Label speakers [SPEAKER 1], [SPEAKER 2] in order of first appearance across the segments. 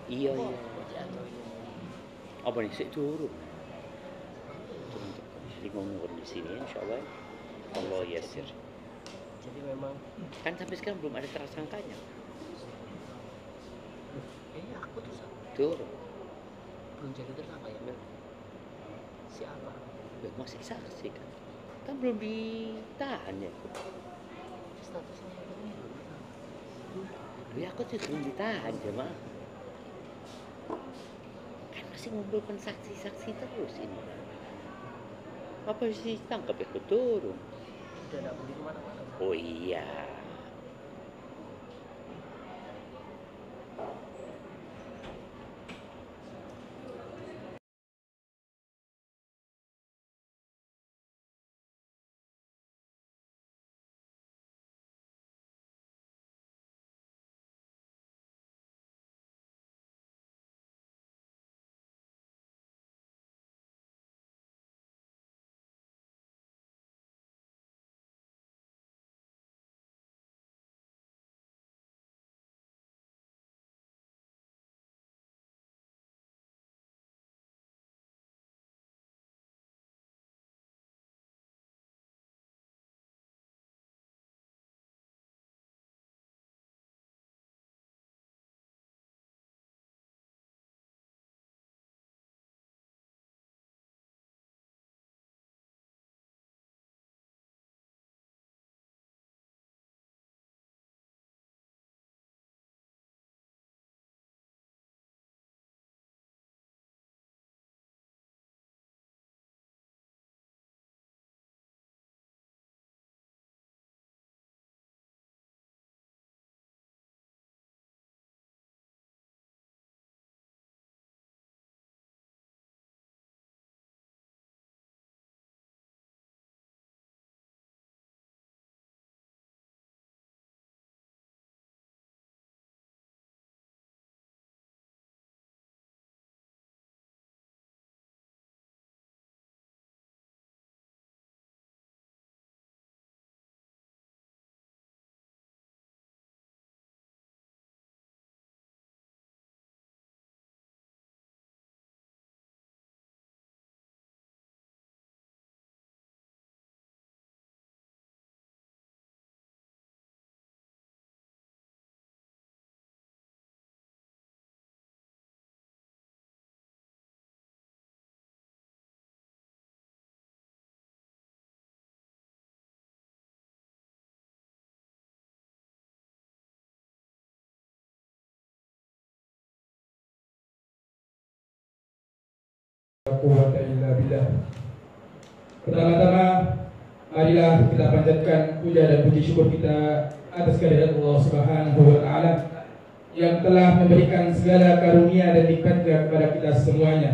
[SPEAKER 1] Iya iya. Apa nih sik turu. Di ngomong di sini insyaallah. Allah yasir.
[SPEAKER 2] Jadi memang
[SPEAKER 1] Kan sampai sekarang belum ada tersangkanya.
[SPEAKER 2] kayaknya aku tuh
[SPEAKER 1] Turu.
[SPEAKER 2] belum jadi tersangka ya. Siapa?
[SPEAKER 1] Masih saksi kan. Kan belum ditahan ya.
[SPEAKER 2] Statusnya apa ini belum tersangka.
[SPEAKER 1] Ya aku tuh belum ditahan jemaah. Kan masih ngumpulkan saksi-saksi terus ini. Apa sih tangkap ya turun?
[SPEAKER 2] Udah nggak boleh kemana-mana.
[SPEAKER 1] Oh iya.
[SPEAKER 3] Pertama-tama, marilah kita panjatkan puja dan puji syukur kita atas kehadirat Allah Subhanahu wa Ta'ala yang telah memberikan segala karunia dan nikmatnya kepada kita semuanya,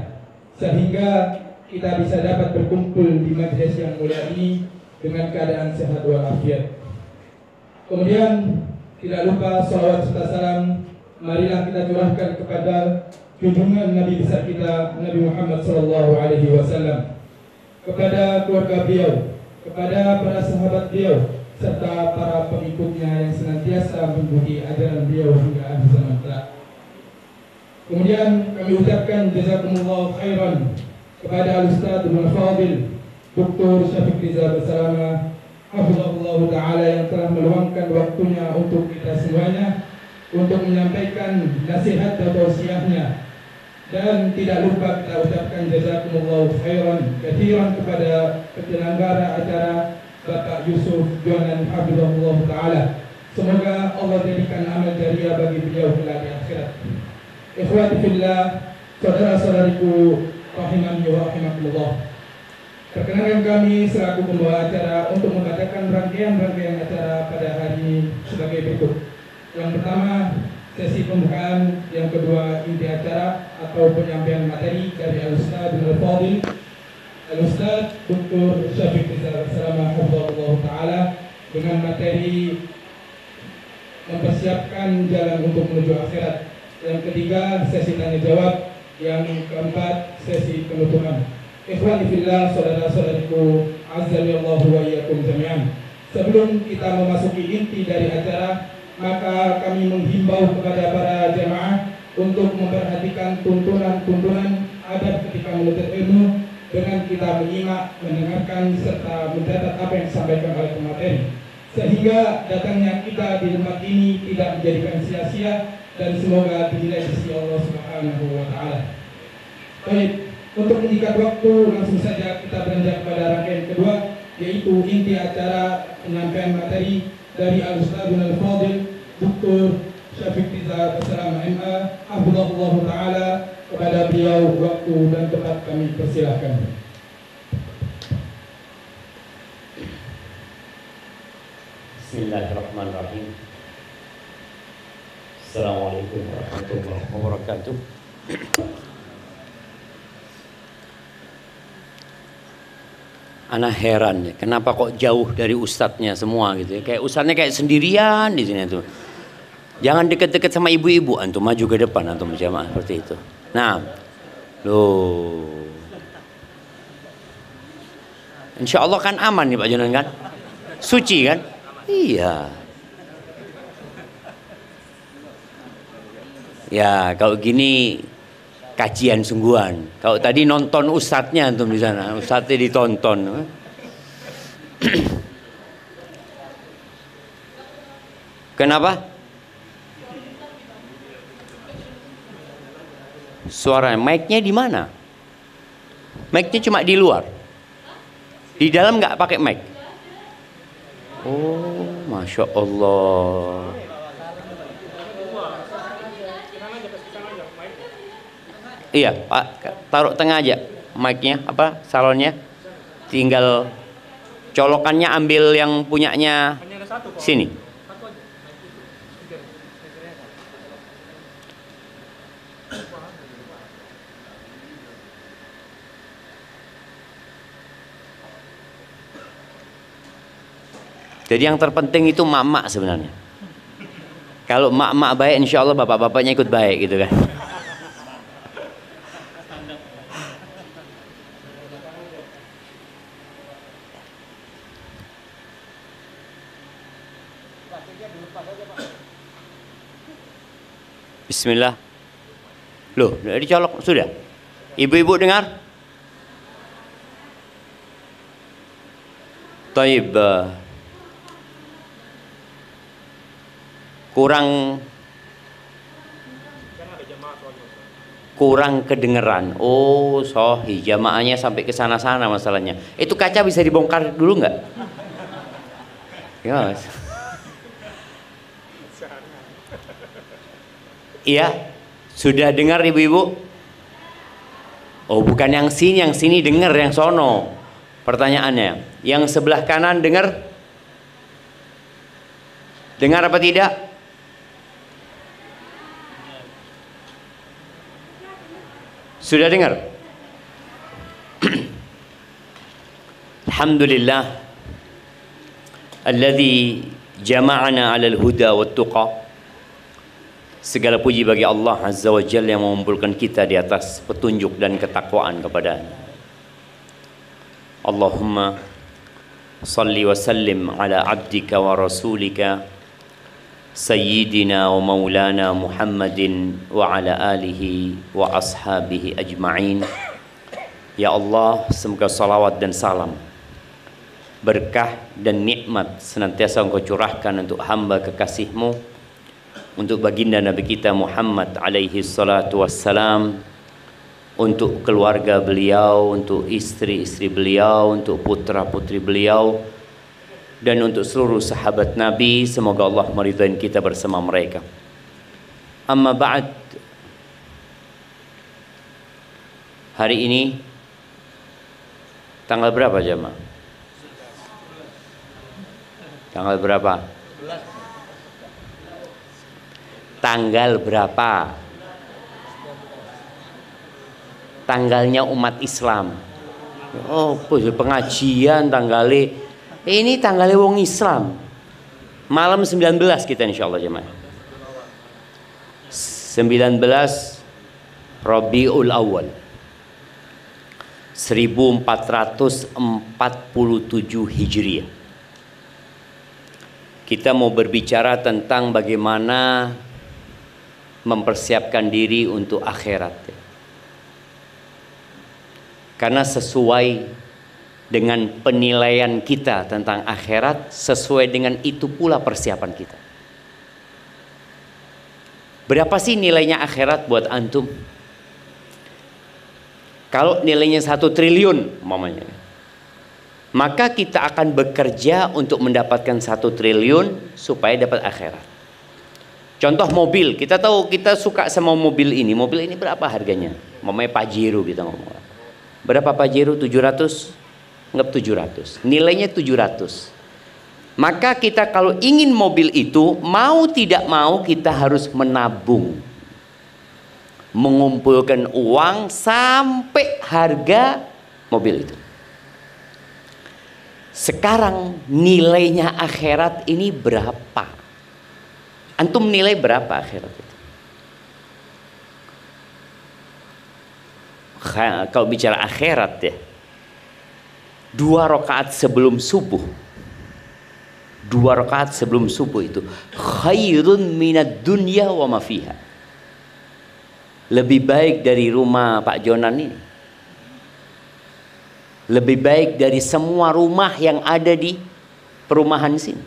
[SPEAKER 3] sehingga kita bisa dapat berkumpul di majelis yang mulia ini dengan keadaan sehat walafiat. Kemudian tidak lupa salawat serta salam marilah kita curahkan kepada junjungan Nabi besar kita Nabi Muhammad SAW, kepada keluarga beliau, kepada para sahabat beliau, serta para pengikutnya yang senantiasa mengikuti ajaran beliau hingga akhir zaman kelak. Kemudian kami ucapkan jazakumullah khairan kepada Al-Ustaz Ibn Fadil Dr. Syafiq Riza Basalamah Hafizahullah Ta'ala yang telah meluangkan waktunya untuk kita semuanya untuk menyampaikan nasihat dan tausiahnya. Dan tidak lupa kita ucapkan jazakumullah khairan katsiran kepada penyelenggara acara Bapak Yusuf Jonan Hafizahullah Ta'ala. Semoga Allah jadikan amal jariah bagi beliau kelak di akhirat. Ikhwati fillah, saudara-saudariku rahimani wa rahimakumullah. Perkenankan kami selaku pembawa acara untuk mengadakan rangkaian acara pada hari ini sebagai berikut. Yang pertama, sesi pembukaan, yang kedua inti acara atau penyampaian materi dari Al-Ustaz Ibn Fadil Al-Ustaz Dr. Syafiq Riza Basalamah Hafizahullah Ta'ala dengan materi mempersiapkan jalan untuk menuju akhirat. Yang ketiga, sesi tanya jawab. Yang keempat, sesi penutupan. Ikhwani fillah, saudara-saudariku, azza wa jalla wa iyyakum jami'an. Sebelum kita memasuki inti dari acara, maka kami menghimbau kepada para jemaah untuk memperhatikan tuntunan-tuntunan adab ketika menuntut ilmu dengan kita menyimak, mendengarkan, serta mencatat apa yang disampaikan oleh pemateri, sehingga datangnya kita di tempat ini tidak menjadikan sia-sia dan semoga dinilai di sisi Allah Subhanahu wa Ta'ala. Baik, untuk mengikat waktu, langsung saja kita beranjak pada rangkaian kedua, yaitu inti acara penyampaian materi dari Al-Ustadzul Al-Fadil Dr. Syafiq Riza Basalamah MA Hafizahullah Ta'ala. Kepada beliau waktu dan tempat kami persilahkan.
[SPEAKER 4] Bismillahirrahmanirrahim. Assalamualaikum warahmatullahi wabarakatuh. Ana heran ya, kenapa kok jauh dari ustadznya semua gitu ya. Kayak ustadznya kayak sendirian di sini tuh. Jangan deket-deket sama ibu-ibu, antum maju ke depan, antum berjamaah seperti itu. Nah, loh. Insya Allah kan aman nih Pak Jonan kan? Suci kan? Iya. Ya kalau gini kajian sungguhan. Kalau tadi nonton ustadznya antum di sana, ustadznya ditonton. Kenapa? Suara mic-nya di mana? Mic-nya cuma di luar. Di dalam nggak pakai mic. Oh, masya Allah. Iya, Pak, taruh tengah aja mic-nya, apa salonnya. Tinggal colokannya ambil yang punyanya sini. Jadi yang terpenting itu mak-mak sebenarnya. Kalau mak-mak baik, insya Allah bapak-bapaknya ikut baik gitu kan. Bismillah. Loh, udah dicolok sudah. Ibu-ibu dengar? Taib. Kurang kedengeran. Oh, sohi jamaahnya sampai ke sana-sana masalahnya. Itu kaca bisa dibongkar dulu nggak? Ya, Mas. Iya, sudah dengar ibu-ibu? Oh, bukan yang sini dengar, yang sono. Pertanyaannya, yang sebelah kanan dengar? Dengar apa tidak? Sudah dengar? Alhamdulillah alladzi jama'ana 'alal huda wat tuqa. Segala puji bagi Allah Azza wa Jalla yang mengumpulkan kita di atas petunjuk dan ketakwaan kepada-Nya. Allahumma salli wa sallim ala abdika wa rasulika Sayyidina wa maulana Muhammadin wa ala alihi wa ashabihi ajma'in. Ya Allah, semoga salawat dan salam, berkah dan nikmat senantiasa Engkau curahkan untuk hamba kekasih-Mu, untuk baginda Nabi kita Muhammad alaihi salatu wassalam, untuk keluarga beliau, untuk istri-istri beliau, untuk putra-putri beliau, dan untuk seluruh sahabat Nabi. Semoga Allah meridai kita bersama mereka. Amma ba'd. Hari ini tanggal berapa jemaah? Tanggal berapa? Tanggal berapa? Tanggalnya umat Islam. Oh, pengajian tanggalnya. Ini tanggalnya wong Islam. Malam 19 kita insyaallah jemaah. 19 Rabiul Awal 1447 Hijriah. kita mau berbicara tentang bagaimana mempersiapkan diri untuk akhirat. Karena sesuai dengan penilaian kita tentang akhirat, sesuai dengan itu pula persiapan kita. Berapa sih nilainya akhirat buat antum? Kalau nilainya 1 triliun mamanya, maka kita akan bekerja untuk mendapatkan 1 triliun supaya dapat akhirat. Contoh mobil, kita tahu kita suka sama mobil ini. Mobil ini berapa harganya? Mamanya Pajero kita ngomong. Berapa Pajero? 700? Anggap 700. Nilainya 700. Maka kita kalau ingin mobil itu, mau tidak mau kita harus menabung. Mengumpulkan uang sampai harga mobil itu. Sekarang nilainya akhirat ini berapa? Antum nilai berapa akhirat itu? Kalau bicara akhirat ya, 2 rakaat sebelum subuh. 2 rakaat sebelum subuh itu khairun minad dunya wa ma fiha. Lebih baik dari rumah Pak Jonan ini. Lebih baik dari semua rumah yang ada di perumahan sini.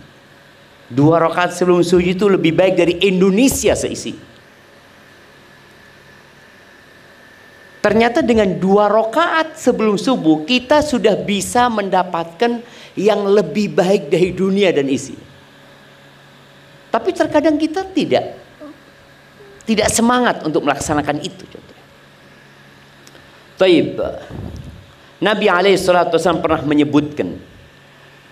[SPEAKER 4] 2 rakaat sebelum subuh itu lebih baik dari Indonesia seisi. Ternyata dengan 2 rakaat sebelum subuh kita sudah bisa mendapatkan yang lebih baik dari dunia dan isi. Tapi terkadang kita tidak semangat untuk melaksanakan itu. Taib. Nabi SAW pernah menyebutkan,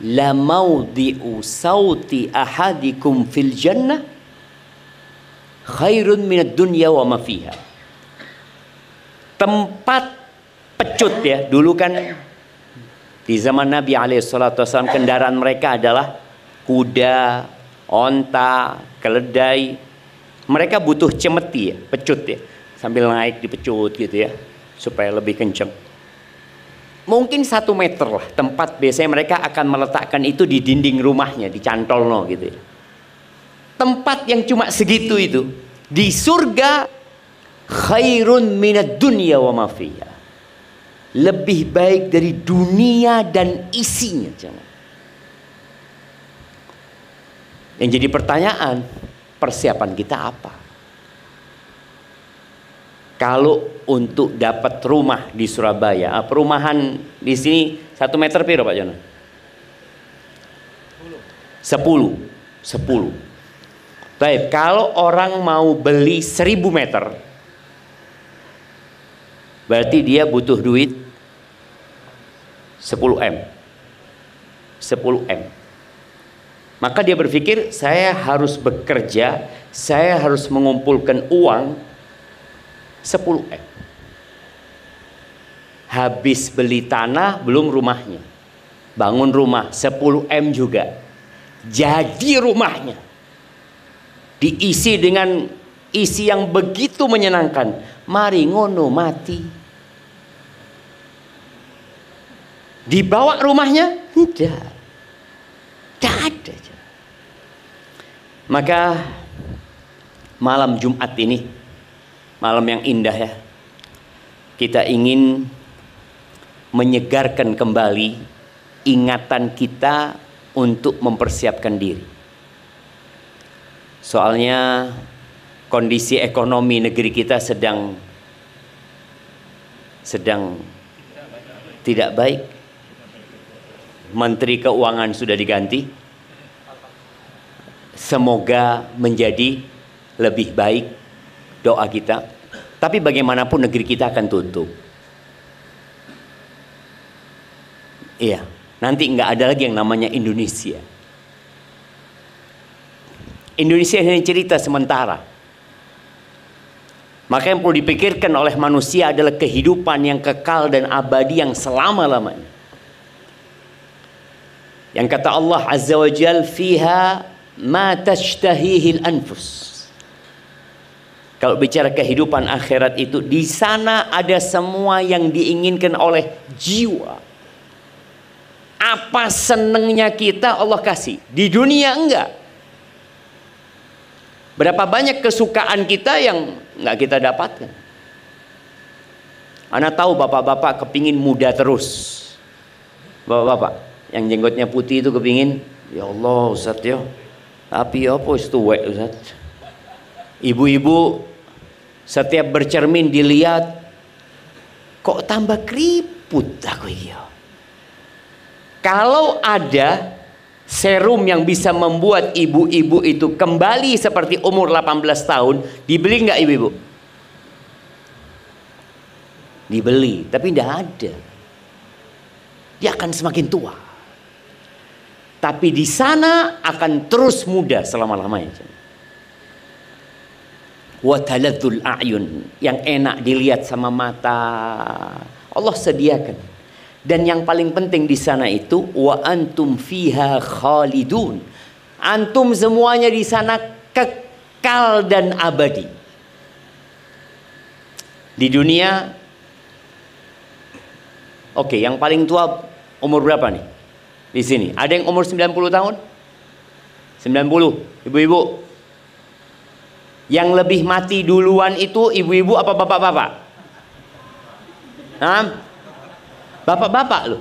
[SPEAKER 4] la maudhi'u sauti ahadikum fil jannah khairun minad dunya wa ma fiha. Tempat pecut ya, dulu kan di zaman Nabi SAW kendaraan mereka adalah kuda, onta, keledai. Mereka butuh cemeti ya, pecut ya, sambil naik dipecut gitu ya, supaya lebih kenceng. Mungkin 1 meter lah tempat biasanya mereka akan meletakkan itu di dinding rumahnya, di cantolno gitu ya. Tempat yang cuma segitu itu di surga khairun minad dunya wa ma fiha. Lebih baik dari dunia dan isinya. Yang jadi pertanyaan, persiapan kita apa? Kalau untuk dapat rumah di Surabaya, perumahan di sini 1 meter piro Pak Jono? 10. Baik, kalau orang mau beli 1000 meter, berarti dia butuh duit 10 M. 10 M. Maka dia berpikir, saya harus bekerja, saya harus mengumpulkan uang 10 M. Habis beli tanah, belum rumahnya. Bangun rumah 10 M juga. Jadi rumahnya diisi dengan isi yang begitu menyenangkan. Mari ngono mati. Dibawa rumahnya? Tidak. Tidak ada. Maka malam Jumat ini, malam yang indah ya, kita ingin menyegarkan kembali ingatan kita untuk mempersiapkan diri. Soalnya kondisi ekonomi negeri kita sedang tidak baik. Menteri Keuangan sudah diganti. Semoga menjadi lebih baik doa kita. Tapi bagaimanapun negeri kita akan tutup. Iya, nanti nggak ada lagi yang namanya Indonesia. Indonesia hanya cerita sementara. Maka yang perlu dipikirkan oleh manusia adalah kehidupan yang kekal dan abadi yang selama-lamanya. Yang kata Allah Azza wa Jal, fiha ma tashtahihil anfus. Kalau bicara kehidupan akhirat itu, di sana ada semua yang diinginkan oleh jiwa. Apa senengnya kita Allah kasih. Di dunia enggak. Berapa banyak kesukaan kita yang nggak kita dapatkan. Ana tahu bapak-bapak kepingin muda terus. Bapak-bapak yang jenggotnya putih itu kepingin, ya Allah Ustaz ya, tapi apa itu tuwek Ustaz. Ibu-ibu setiap bercermin dilihat, kok tambah keriput aku ya. Kalau ada serum yang bisa membuat ibu-ibu itu kembali seperti umur 18 tahun, dibeli nggak ibu-ibu? Dibeli, tapi tidak ada. Dia akan semakin tua. Tapi di sana akan terus muda selama-lamanya. Wa taladdul a'yun, yang enak dilihat sama mata. Allah sediakan. Dan yang paling penting di sana itu wa antum fiha khalidun. Antum semuanya di sana kekal dan abadi. Di dunia, oke, yang paling tua umur berapa nih? Di sini. Ada yang umur 90 tahun? 90, ibu-ibu. Yang lebih mati duluan itu ibu-ibu apa bapak-bapak? Hah? Bapak-bapak loh.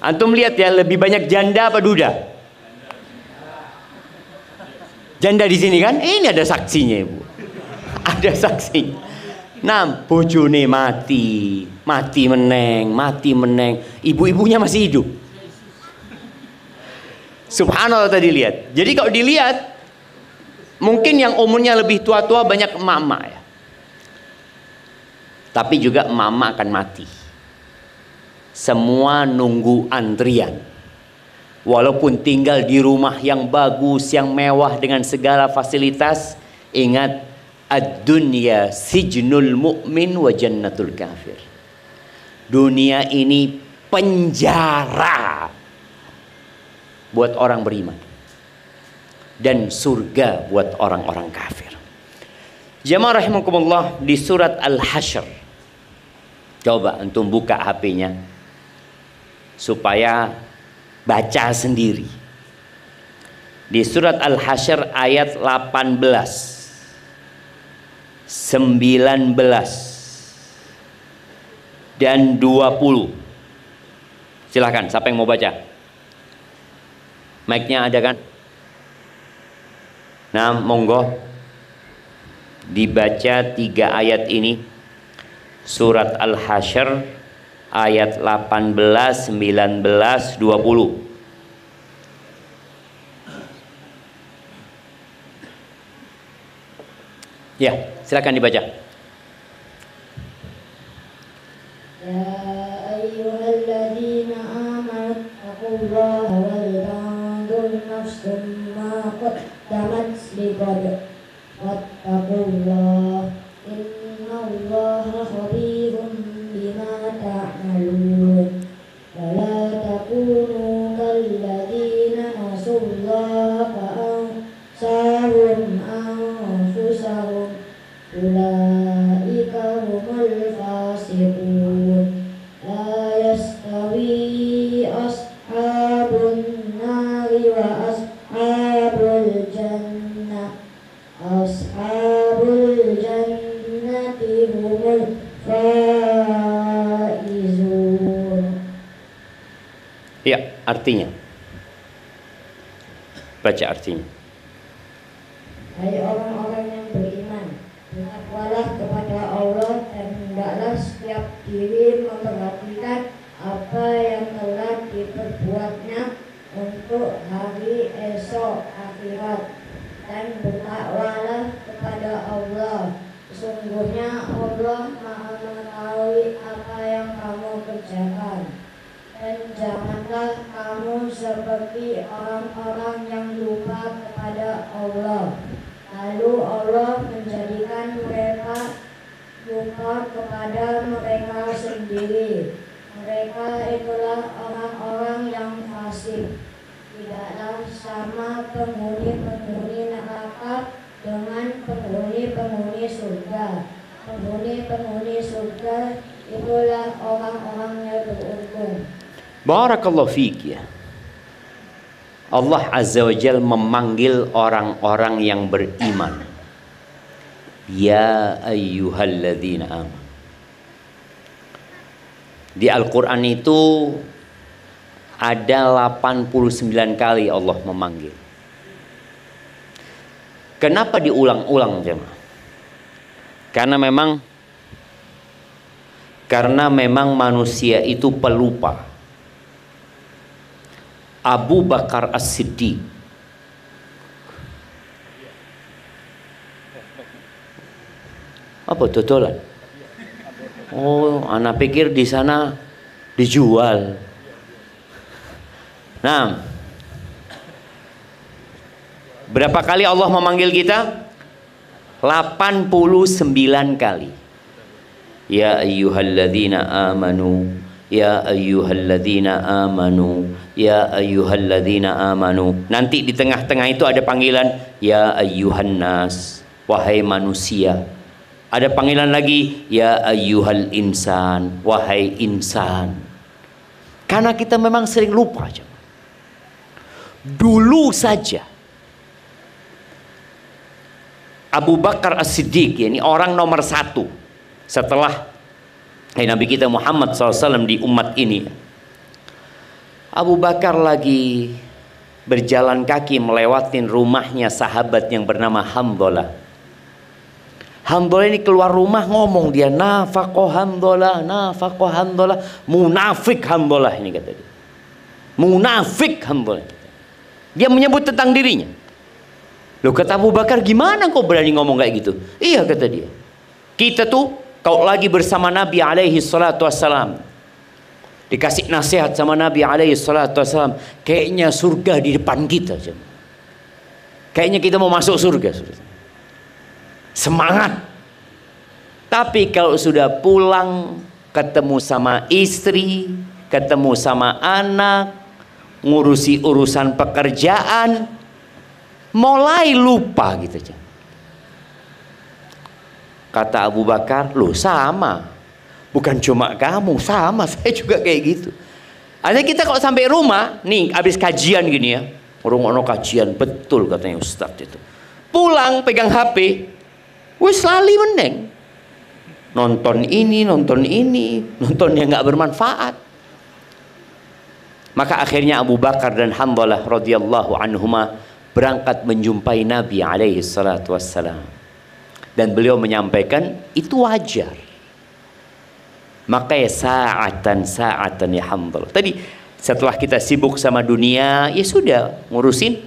[SPEAKER 4] Antum lihat ya, lebih banyak janda apa duda? Janda di sini kan? Ini ada saksinya, Ibu. Ada saksinya. Nah, bojone mati, mati meneng. Ibu-ibunya masih hidup. Subhanallah tadi lihat. Jadi kalau dilihat, mungkin yang umurnya lebih tua-tua banyak emak-emak ya. Tapi juga emak-emak akan mati. Semua nunggu antrian. Walaupun tinggal di rumah yang bagus, yang mewah dengan segala fasilitas, ingat ad-dunya sijnul mu'min wa jannatul kafir. Dunia ini penjara buat orang beriman dan surga buat orang-orang kafir. Jamaah rahimakumullah, di surat Al-Hasyr, coba antum buka HP-nya supaya baca sendiri. Di surat Al-Hasyr ayat 18, 19 dan 20. Silahkan, siapa yang mau baca? Mic-nya ada kan? Nah, monggo dibaca 3 ayat ini. Surat Al-Hasyr ayat 18, 19, 20. Ya, silakan dibaca.
[SPEAKER 5] Ya ayyuhalladzina amanu taqullaha wal tanzur nafsum ma qaddamat lighad wattaqullaha innallaha khabirun bima ta'malun. Wala takunu kalladzina nasullaha fa'ansahum anfusahum ulaika humul fasiqun. La yastawi ashabun nari wa ashabul jannah. Ashabul jannati humul faizun.
[SPEAKER 4] Ya, artinya. Baca artinya.
[SPEAKER 5] Hai orang-orang yang beriman, bertakwalah kepada Allah dan hendaklah setiap diri memperhatikan apa yang telah diperbuatnya untuk hari esok akhirat, dan bertakwalah kepada Allah. Sesungguhnya Allah Maha mengetahui apa yang kamu kerjakan. Dan janganlah kamu seperti orang-orang yang lupa kepada Allah, lalu Allah menjadikan mereka lupa kepada mereka sendiri. Mereka itulah orang-orang yang fasik. Tidaklah sama penghuni-penghuni neraka dengan penghuni-penghuni surga. Penghuni-penghuni surga itulah orang-orang yang beruntung.
[SPEAKER 4] Barakallahu fiik ya. Allah Azza wa Jalla memanggil orang-orang yang beriman. Ya ayyuhalladzina amanu. Di Al-Quran itu ada 89 kali Allah memanggil. Kenapa diulang-ulang jemaah? Karena memang manusia itu pelupa. Abu Bakar As-Siddiq apa totolan? Oh, anak pikir di sana dijual. Nah, berapa kali Allah memanggil kita? 89 kali. Ya ayyuhalladzina amanu, ya ayyuhalladzina amanu, ya ayyuhalladzina amanu. Nanti di tengah-tengah itu ada panggilan ya ayyuhan nas, wahai manusia. Ada panggilan lagi ya ayyuhal insan, wahai insan. Karena kita memang sering lupa aja. Dulu saja Abu Bakar As-Siddiq, ini orang nomor 1 setelah Nabi kita Muhammad SAW di umat ini. Abu Bakar lagi berjalan kaki melewatin rumahnya sahabat yang bernama Hamdalah. Hamdalah ini keluar rumah ngomong dia, nafaqo Hamdalah, nafaqo Hamdalah, munafik Hamdalah ini kata dia. Munafik Hamdalah. Dia menyebut tentang dirinya. Loh, kata Abu Bakar, gimana kau berani ngomong kayak gitu? Iya, kata dia. Kita tuh kalau lagi bersama Nabi alaihi salatu wassalam, dikasih nasihat sama Nabi alaihi salatu wassalam, kayaknya surga di depan kita. Kayaknya kita mau masuk surga. Semangat. Tapi kalau sudah pulang, ketemu sama istri, ketemu sama anak, ngurusi urusan pekerjaan, mulai lupa gitu. Kata Abu Bakar, loh sama, bukan cuma kamu, sama, saya juga kayak gitu. Artinya kita kalau sampai rumah, nih habis kajian gini ya, orang kajian, betul katanya Ustadz itu. Pulang pegang HP, wis lali meneng. Nonton ini, nonton yang nggak bermanfaat. Maka akhirnya Abu Bakar dan Hamdalah radhiyallahu anhuma berangkat menjumpai Nabi alaihi salatu wassalam. Dan beliau menyampaikan itu wajar. Maka ya saatan ya Hamdalah. Tadi setelah kita sibuk sama dunia, ya sudah ngurusin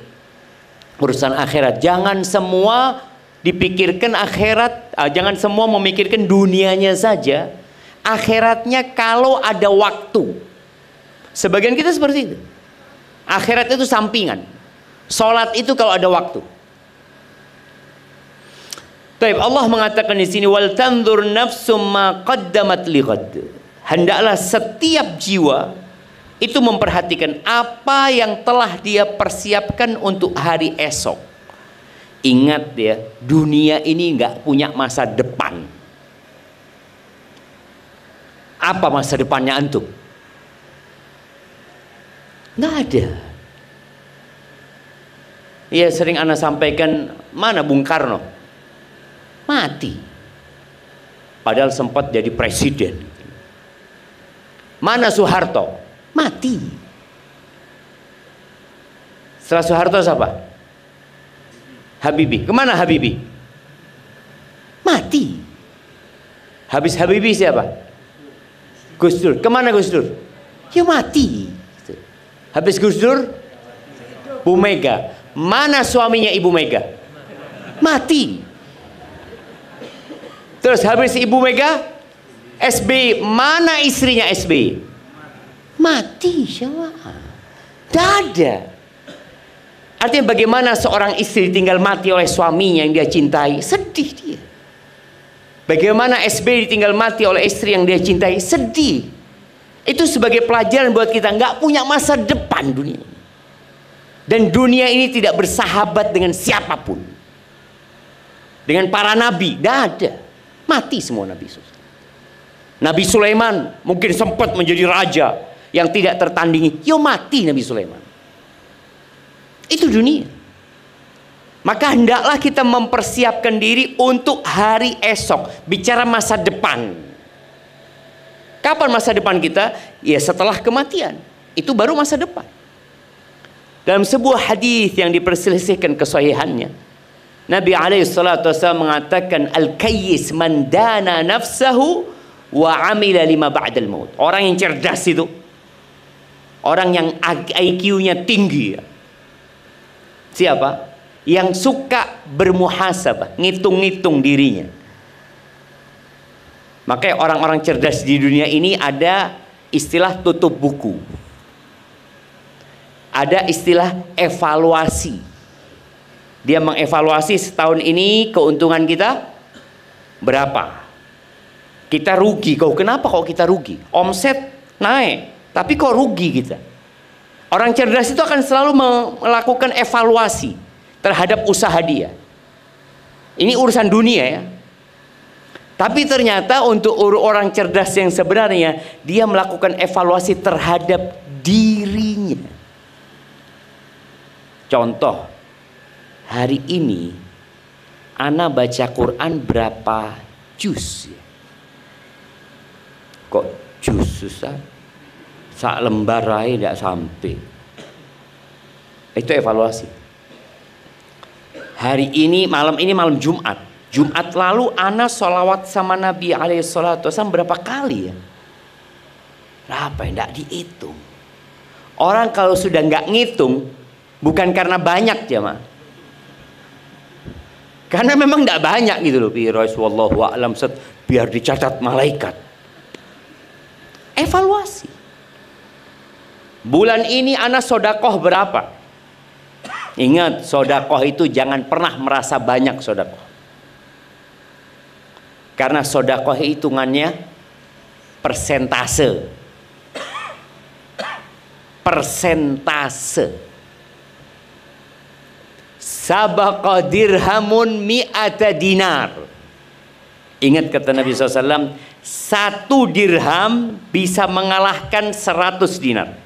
[SPEAKER 4] urusan akhirat. Jangan semua dipikirkan akhirat, jangan semua memikirkan dunianya saja. Akhiratnya kalau ada waktu. Sebagian kita seperti itu. Akhirat itu sampingan. Salat itu kalau ada waktu. Baik, Allah mengatakan di sini wal tanzur nafsum ma qaddamat lighad. Hendaklah setiap jiwa itu memperhatikan apa yang telah dia persiapkan untuk hari esok. Ingat ya, dunia ini nggak punya masa depan. Apa masa depannya antum? Nggak ada. Ya sering ana sampaikan, mana Bung Karno? Mati. Padahal sempat jadi presiden. Mana Soeharto? Mati. Setelah Soeharto siapa? Habibie. Kemana Habibie? Mati. Habis Habibie siapa? Gus Dur. Kemana Gus Dur? Ya mati. Habis Gus Dur? Bu Mega. Mana suaminya Ibu Mega? Mati. Terus habis Ibu Mega, SBY. Mana istrinya SBY? Mati. Siapa? Tidak ada. Artinya bagaimana seorang istri ditinggal mati oleh suaminya yang dia cintai? Sedih dia. Bagaimana SBY ditinggal mati oleh istri yang dia cintai? Sedih. Itu sebagai pelajaran buat kita. Nggak punya masa depan dunia. Dan dunia ini tidak bersahabat dengan siapapun. Dengan para nabi. Tidak ada. Mati semua Nabi. Nabi Sulaiman mungkin sempat menjadi raja yang tidak tertandingi. Yo mati Nabi Sulaiman. Itu dunia. Maka hendaklah kita mempersiapkan diri untuk hari esok. Bicara masa depan. Kapan masa depan kita? Ya setelah kematian. Itu baru masa depan. Dalam sebuah hadis yang diperselisihkan kesahihannya, Nabi SAW mengatakan, al-kayyis man dana nafsahu wa amila lima ba'dal maut. Orang yang cerdas itu, orang yang IQ-nya tinggi. Siapa? Yang suka bermuhasabah, ngitung-ngitung dirinya. Makanya orang-orang cerdas di dunia ini ada istilah tutup buku. Ada istilah evaluasi. Dia mengevaluasi setahun ini keuntungan kita berapa. Kita rugi. Kenapa kok kita rugi? Omset naik, tapi kok rugi kita? Orang cerdas itu akan selalu melakukan evaluasi terhadap usaha dia. Ini urusan dunia ya. Tapi ternyata untuk orang cerdas yang sebenarnya, dia melakukan evaluasi terhadap dirinya. Contoh, hari ini ana baca Quran berapa juz? Kok juz susah? Sak lembar aja tidak sampai. Itu evaluasi. Hari ini malam Jumat. Jumat lalu ana sholawat sama Nabi SAW berapa kali ya? Berapa ya? Tidak dihitung. Orang kalau sudah nggak ngitung, bukan karena banyak jemaah. Karena memang tidak banyak gitu loh. Wallahu a'lam, biar dicatat malaikat. Evaluasi. Bulan ini ana sodakoh berapa? Ingat, sodakoh itu jangan pernah merasa banyak sodakoh. Karena sodakoh hitungannya persentase. Persentase. Sabaqa dirhamun mi'ata dinar. Ingat kata Nabi SAW, 1 dirham bisa mengalahkan 100 dinar.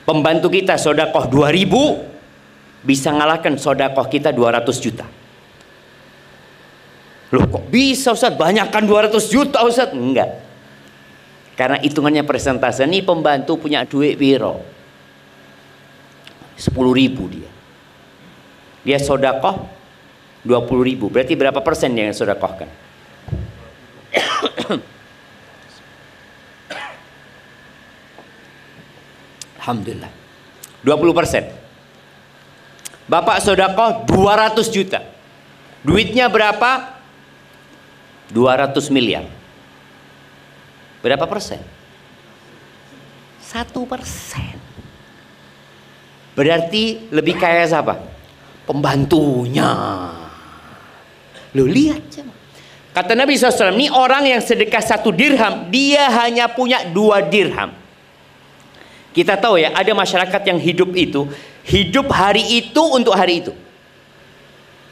[SPEAKER 4] Pembantu kita sodakoh 2.000 bisa mengalahkan sodakoh kita 200 juta. Loh kok bisa Ustaz? Banyakkan 200 juta Ustaz? Enggak. Karena hitungannya persentase. Ini pembantu punya duit piro? 10.000 dia. Dia sodakoh 20.000. Berarti berapa persen dia yang sodakohkan? Alhamdulillah 20%. Bapak sodakoh 200 juta. Duitnya berapa? 200 miliar. Berapa persen? 1%. Berarti lebih kaya siapa? Pembantunya. Lo lihat coba. Kata Nabi SAW, ini orang yang sedekah 1 dirham, dia hanya punya 2 dirham. Kita tahu ya, ada masyarakat yang hidup hari itu untuk hari itu.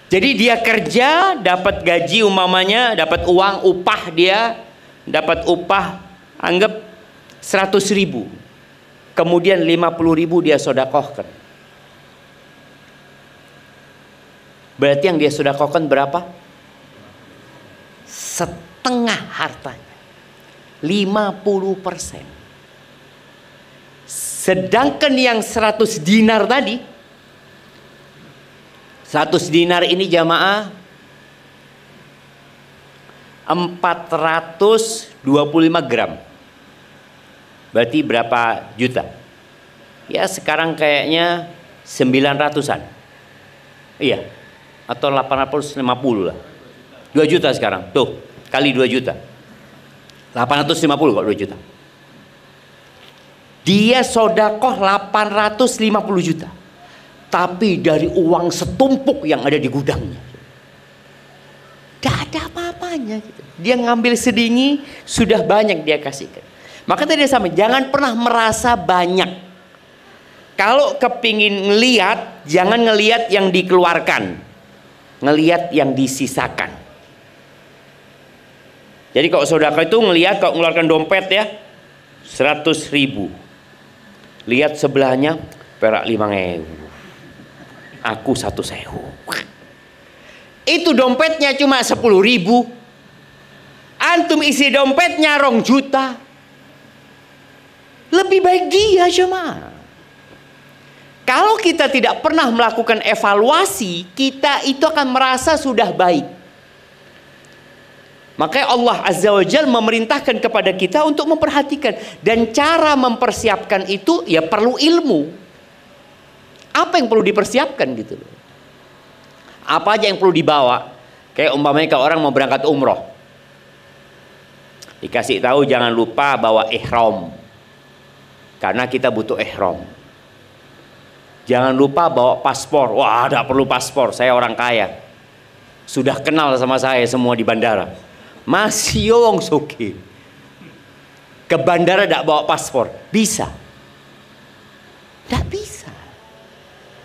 [SPEAKER 4] Jadi dia kerja, dapat gaji umpamanya, dapat uang, upah dia, dapat upah, anggap 100.000. Kemudian 50.000 dia sodakohkan. Berarti yang dia sodakohkan berapa? Setengah hartanya. 50%. Sedangkan yang 100 dinar tadi, 100 dinar ini jamaah 425 gram. Berarti berapa juta? Ya sekarang kayaknya 900-an. Iya. Atau 850 lah. 2 juta sekarang. Tuh, kali 2 juta. 850 kok 2 juta. Dia sodakoh 850 juta. Tapi dari uang setumpuk yang ada di gudangnya. Tidak ada apa-apanya gitu. Dia ngambil sedikit, sudah banyak dia kasihkan. Maka tadi sama, jangan pernah merasa banyak. Kalau kepingin ngelihat, jangan ngelihat yang dikeluarkan, ngelihat yang disisakan. Jadi kalau sedekah itu ngelihat, kalau ngeluarkan dompet ya 100.000, Lihat sebelahnya, perak 5.000. Aku 1.000. Itu dompetnya cuma 10.000. Antum isi dompetnya 2 juta. Lebih baik dia jemaah. Kalau kita tidak pernah melakukan evaluasi, kita itu akan merasa sudah baik. Makanya Allah Azza wa Jalla memerintahkan kepada kita untuk memperhatikan. Dan cara mempersiapkan itu ya perlu ilmu. Apa yang perlu dipersiapkan gitu loh. Apa aja yang perlu dibawa. Kayak umpamanya kalau orang mau berangkat umroh, dikasih tahu jangan lupa bawa ihram. Karena kita butuh ihram. Jangan lupa bawa paspor. Wah, tidak perlu paspor, saya orang kaya. Sudah kenal sama saya semua di bandara. Masih wong soge. Ke bandara tidak bawa paspor. Bisa? Tidak bisa.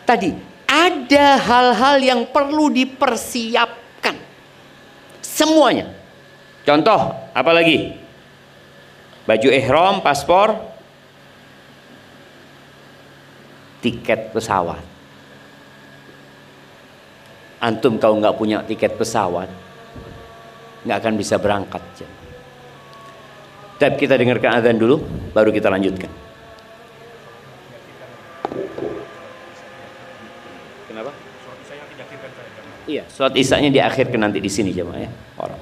[SPEAKER 4] Tadi ada hal-hal yang perlu dipersiapkan. Semuanya. Contoh, apa lagi? Baju ihram, paspor, tiket pesawat. Antum kalau nggak punya tiket pesawat, nggak akan bisa berangkat. Tapi kita dengarkan azan dulu, baru kita lanjutkan. Kenapa? Iya, sholat isya-nya diakhirkan nanti di sini jemaah ya. Orang.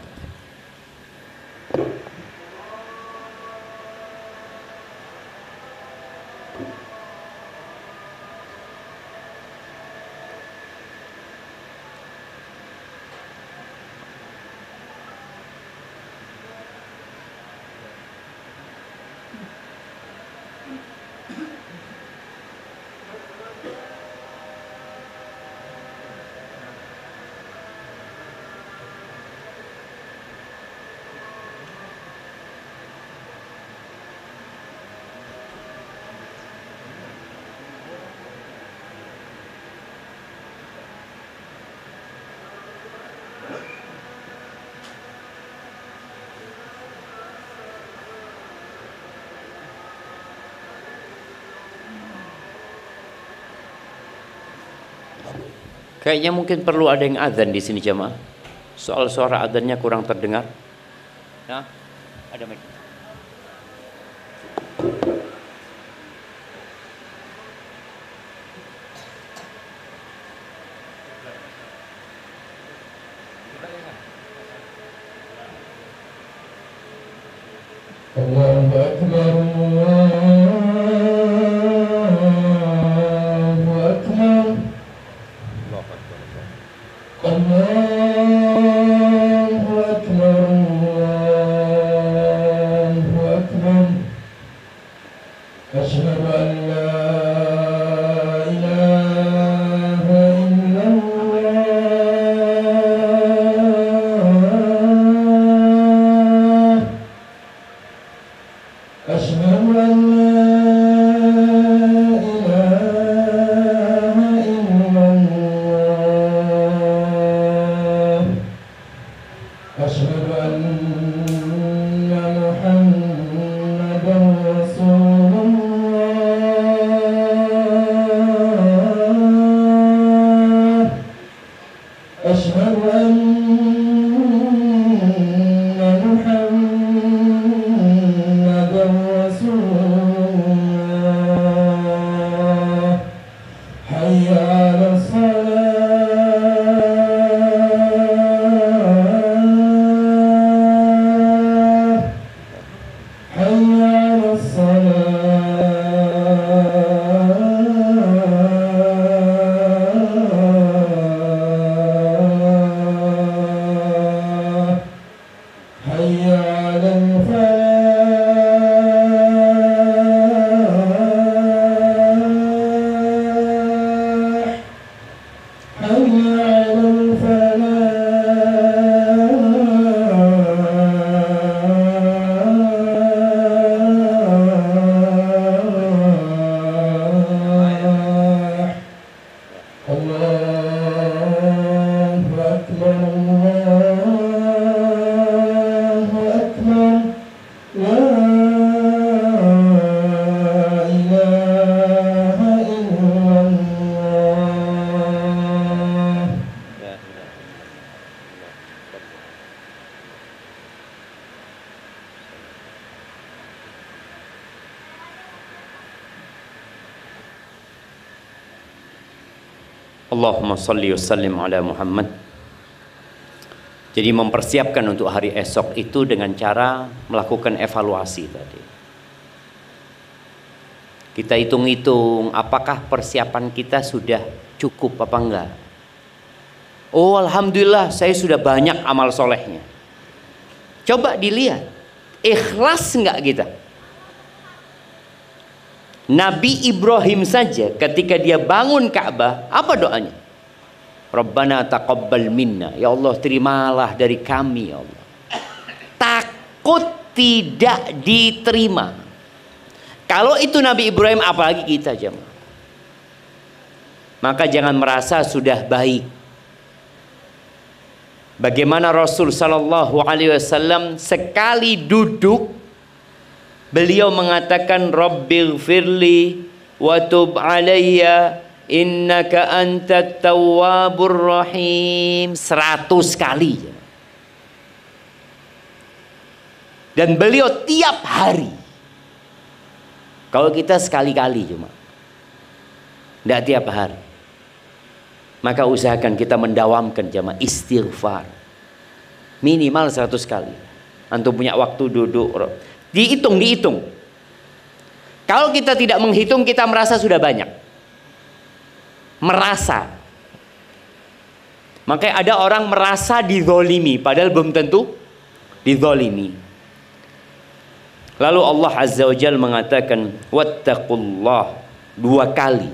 [SPEAKER 4] Kayaknya mungkin perlu ada yang azan di sini jemaah. Soal suara azannya kurang terdengar. Nah, ada mic.
[SPEAKER 3] Allahu Akbar, Allahu Akbar. Allahu Akbar, Allahu Akbar. Asyhadu an la ilaha illallah. Asyhadu an la أشهد أن محمدا رسول الله. أشهد أن محمدا رسول الله. حي على La ilaha
[SPEAKER 4] Allahumma salli wa sallim ala Muhammad. Jadi mempersiapkan untuk hari esok itu dengan cara melakukan evaluasi tadi. Kita hitung-hitung apakah persiapan kita sudah cukup apa enggak. Oh alhamdulillah saya sudah banyak amal solehnya. Coba dilihat, ikhlas enggak kita? Nabi Ibrahim saja ketika dia bangun Ka'bah, apa doanya? Rabbana taqabbal minna. Ya Allah, terimalah dari kami ya Allah. Takut tidak diterima. Kalau itu Nabi Ibrahim, apalagi kita jemaah. Maka jangan merasa sudah baik. Bagaimana Rasul sallallahu alaihi wasallam sekali duduk beliau mengatakan Rabbighfirli wa tub alayya innaka antat tawwabur rahim 100 kali. Dan beliau tiap hari. Kalau kita sekali-kali cuma, tidak tiap hari. Maka usahakan kita mendawamkan jamaah istighfar minimal 100 kali. Antum punya waktu duduk, dihitung. Kalau kita tidak menghitung, kita merasa sudah banyak. Merasa. Makanya ada orang merasa dizolimi, padahal belum tentu dizolimi. Lalu Allah Azza wa Jalla mengatakan wattaqullah 2 kali.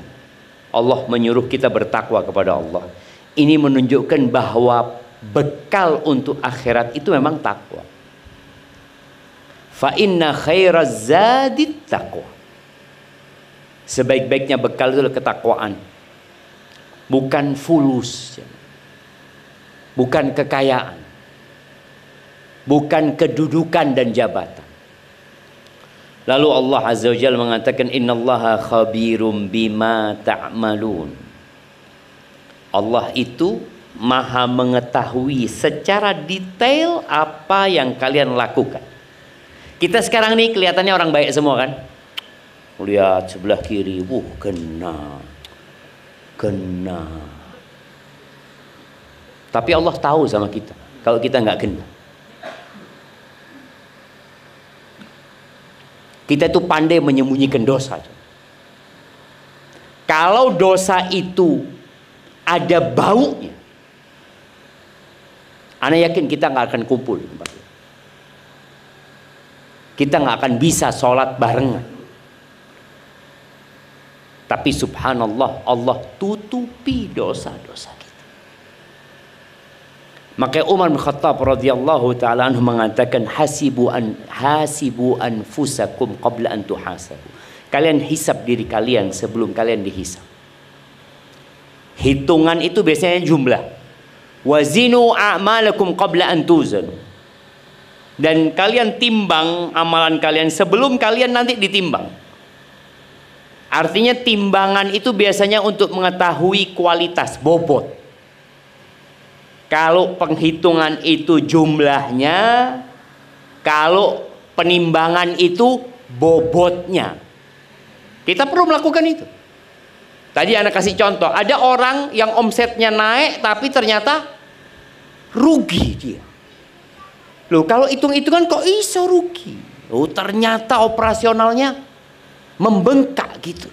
[SPEAKER 4] Allah menyuruh kita bertakwa kepada Allah. Ini menunjukkan bahwa bekal untuk akhirat itu memang takwa. Fa inna khairaz zadit taqwa. Sebaik-baiknya bekal itu adalah ketakwaan. Bukan fulus. Bukan kekayaan. Bukan kedudukan dan jabatan. Lalu Allah Azza wa Jalla mengatakan innallaha khabirum bima ta'malun. Allah itu maha mengetahui secara detail apa yang kalian lakukan. Kita sekarang nih kelihatannya orang baik semua kan? Lihat sebelah kiri, kena. Tapi Allah tahu sama kita kalau kita nggak kena. Kita itu pandai menyembunyikan dosa. Kalau dosa itu ada baunya, ana yakin kita nggak akan kumpul. Kita nggak akan bisa sholat barengan. Tapi subhanallah, Allah tutupi dosa-dosa kita. Maka Umar bin Khattab radhiyallahu taala anhu mengatakan hasibu anfusakum qabla an tuhasabu. Kalian hisab diri kalian sebelum kalian dihisab. Hitungan itu biasanya jumlah. Wazinu a'malakum qabla an tuzanu. Dan kalian timbang amalan kalian sebelum kalian nanti ditimbang. Artinya timbangan itu biasanya untuk mengetahui kualitas, bobot. Kalau penghitungan itu jumlahnya, kalau penimbangan itu bobotnya. Kita perlu melakukan itu. Tadi anak kasih contoh, ada orang yang omsetnya naik tapi ternyata rugi dia. Loh, kalau hitung-hitungan kok iso rugi? Loh, ternyata operasionalnya membengkak gitu.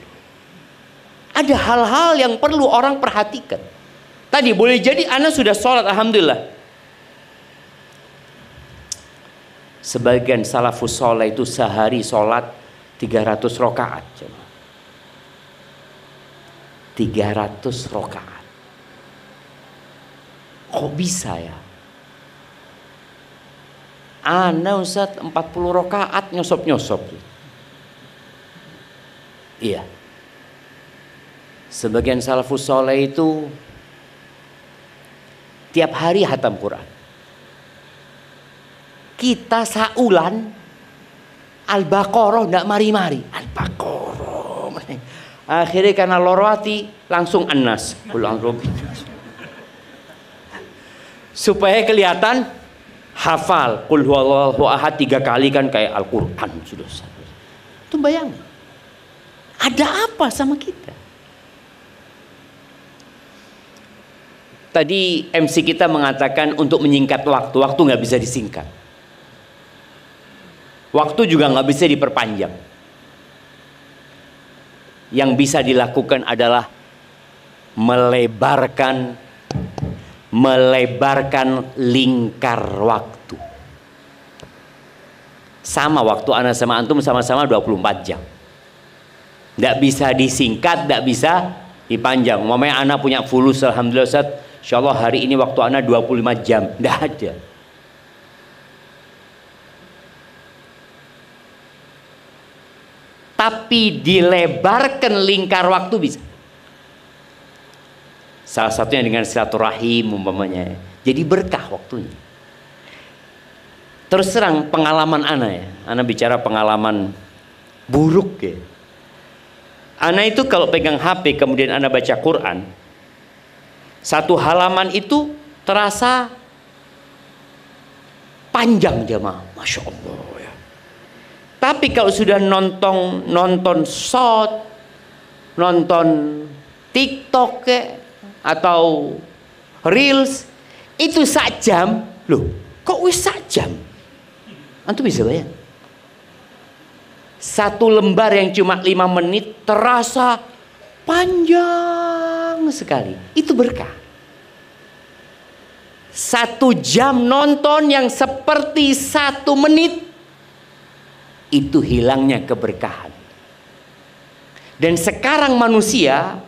[SPEAKER 4] Ada hal-hal yang perlu orang perhatikan. Tadi boleh jadi Anda sudah sholat, alhamdulillah. Sebagian salafus sholat itu sehari sholat 300 rakaat. 300 rakaat. Kok bisa ya? Ana Ustaz 40 rakaat nyosop-nyosop. Iya. Sebagian salafus sholat itu tiap hari hatam Quran. Kita saulan Al-Baqarah ndak mari-mari. Al-Baqarah. Akhirnya karena lorwati langsung An-Nas. Supaya kelihatan hafal qul huwallahu ahad 3 kali kan kayak Al-Qur'an sudah. Itu bayangin. Ada apa sama kita? tadi MC kita mengatakan untuk menyingkat waktu. Waktu nggak bisa disingkat. Waktu juga nggak bisa diperpanjang. Yang bisa dilakukan adalah melebarkan lingkar waktu. Sama waktu ana sama antum sama-sama 24 jam. Nggak bisa disingkat, nggak bisa dipanjang. Umpamanya ana punya fulus, alhamdulillah Ustaz, insyaallah hari ini waktu ana 25 jam. Nggak ada. Tapi dilebarkan lingkar waktu bisa. Salah satunya dengan silaturahim umpamanya. Jadi berkah waktunya. Terus terang pengalaman ana ya. Ana bicara pengalaman buruk ya. Ana itu kalau pegang HP kemudian ana baca Quran, satu halaman itu terasa panjang jemaah. Masya Allah ya. Tapi kalau sudah nonton short, nonton TikTok atau Reels, itu sak jam. Loh, kok wis sak jam? Antum bisa bayang? Satu lembar yang cuma 5 menit terasa panjang sekali. Itu berkah. 1 jam nonton yang seperti 1 menit, itu hilangnya keberkahan. Dan sekarang manusia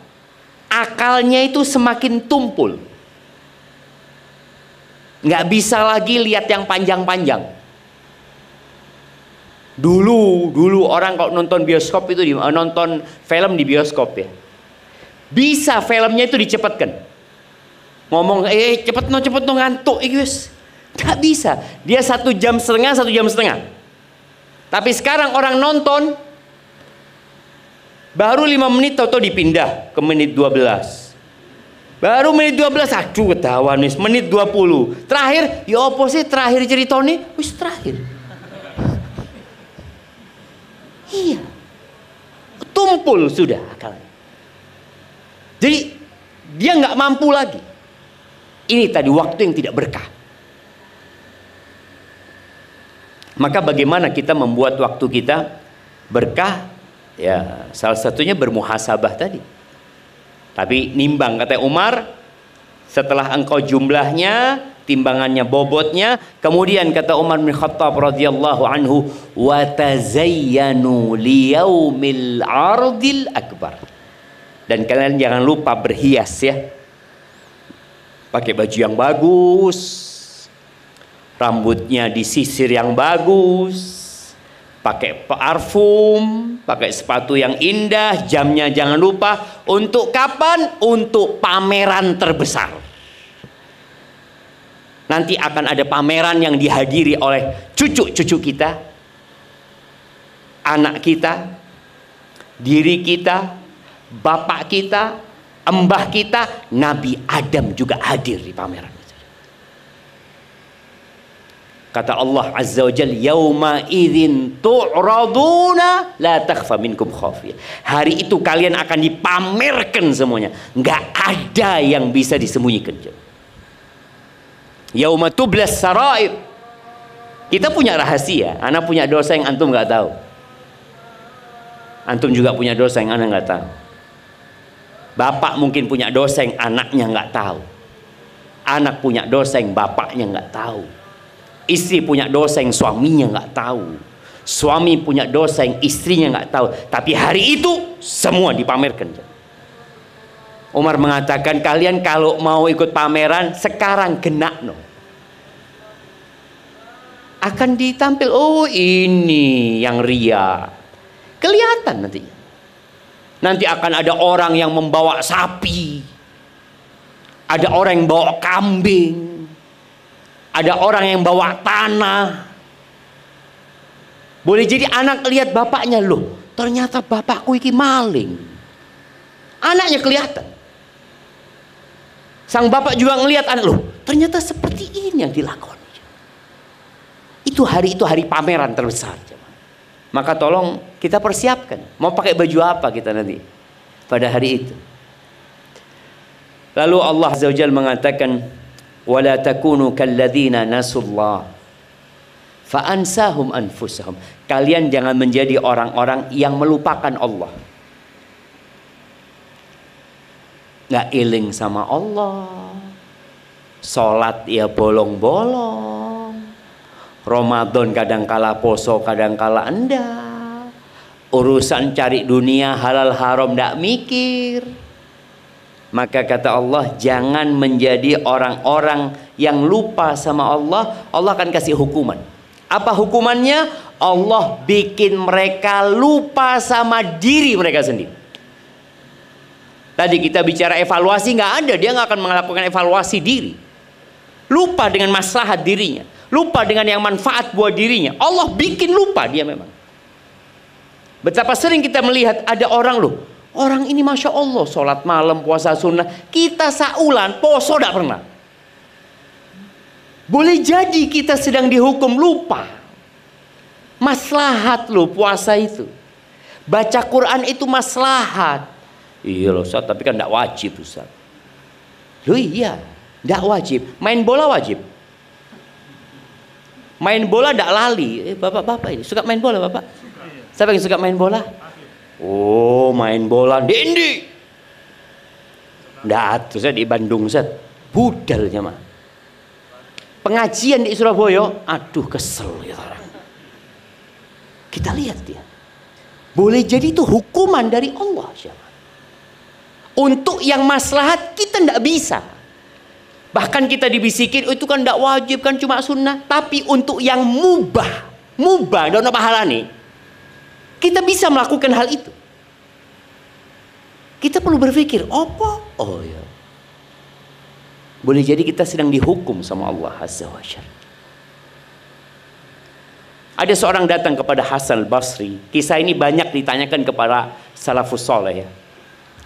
[SPEAKER 4] akalnya itu semakin tumpul. Nggak bisa lagi lihat yang panjang-panjang. Dulu orang kalau nonton bioskop itu nonton film di bioskop ya, bisa filmnya itu dicepatkan. Ngomong cepet no ngantuk guys. Nggak bisa. Dia 1 jam setengah, 1 jam setengah. Tapi sekarang orang nonton baru 5 menit atau dipindah ke menit 12. Baru menit 12, aduh ketahuan wis menit 20. Terakhir, ya apa sih terakhir ceritanya? Wis terakhir. Iya. Tumpul sudah akalnya. Jadi dia nggak mampu lagi. Ini tadi waktu yang tidak berkah. Maka bagaimana kita membuat waktu kita berkah? Ya, salah satunya bermuhasabah tadi. Tapi nimbang, kata Umar, setelah engkau jumlahnya, timbangannya, bobotnya, kemudian kata Umar bin Khattab radhiyallahu anhu, wa tazayyanu liyaumil ardil akbar. Dan kalian jangan lupa berhias ya. Pakai baju yang bagus, rambutnya disisir yang bagus, pakai parfum, pakai sepatu yang indah, jamnya jangan lupa. Untuk kapan? Untuk pameran terbesar. Nanti akan ada pameran yang dihadiri oleh cucu-cucu kita, anak kita, diri kita, bapak kita, embah kita. Nabi Adam juga hadir di pameran. Kata Allah Azza wa Jalla, yauma idzin tu'raduna la takhfa minkum khafiyah. Hari itu kalian akan dipamerkan semuanya, nggak ada yang bisa disembunyikan. Yauma tublas sarair. Kita punya rahasia, anak punya dosa yang antum nggak tahu. Antum juga punya dosa yang anak nggak tahu. Bapak mungkin punya dosa yang anaknya nggak tahu. Anak punya dosa yang bapaknya nggak tahu. Istri punya dosa yang suaminya nggak tahu. Suami punya dosa yang istrinya nggak tahu. Tapi hari itu semua dipamerkan. Umar mengatakan, kalian kalau mau ikut pameran sekarang genak no. Akan ditampil, oh ini yang ria. Kelihatan nantinya. Nanti akan ada orang yang membawa sapi. Ada orang yang bawa kambing. Ada orang yang bawa tanah. Boleh jadi anak lihat bapaknya, loh ternyata bapakku iki maling. Anaknya kelihatan. Sang bapak juga ngelihat anak, loh ternyata seperti ini yang dilakoni. Itu hari pameran terbesar. Maka tolong kita persiapkan. Mau pakai baju apa kita nanti pada hari itu. Lalu Allah Azza wa Jalla mengatakan, wala takunu kalladzina nasullah fa ansahum anfusahum. Kalian jangan menjadi orang-orang yang melupakan Allah. Nggak iling sama Allah. Salat ya bolong-bolong. Ramadan kadangkala poso, kadangkala enggak. Urusan cari dunia halal haram nggak mikir. Maka kata Allah, jangan menjadi orang-orang yang lupa sama Allah. Allah akan kasih hukuman. Apa hukumannya? Allah bikin mereka lupa sama diri mereka sendiri. Tadi kita bicara evaluasi, nggak ada, dia nggak akan melakukan evaluasi diri. Lupa dengan maslahat dirinya, lupa dengan yang manfaat buat dirinya. Allah bikin lupa dia memang. Betapa sering kita melihat ada orang loh, orang ini masya Allah sholat malam, puasa sunnah, kita saulan poso tidak pernah. Boleh jadi kita sedang dihukum lupa. Maslahat loh puasa itu, baca Quran itu maslahat. Iya loh Ustaz, tapi kan tidak wajib Ustaz. Loh iya, tidak wajib. Main bola wajib. Main bola tidak lali. Bapak-bapak ini suka main bola bapak? Siapa yang suka main bola? Oh main bola Dendi. Tidak, Ustaz di Bandung Ustaz. Budalnya mah. Pengajian di Surabaya, aduh kesel ya orang. Kita lihat dia. Boleh jadi itu hukuman dari Allah siapa? Untuk yang maslahat kita tidak bisa. Bahkan kita dibisikin, oh, itu kan tidak wajib, kan cuma sunnah. Tapi untuk yang mubah, dan pahala nih, kita bisa melakukan hal itu. Kita perlu berpikir, apa? Oh ya, boleh jadi kita sedang dihukum sama Allah Azza wa Jalla. Ada seorang datang kepada Hasan al-Basri. Kisah ini banyak ditanyakan kepada salafus soleh ya.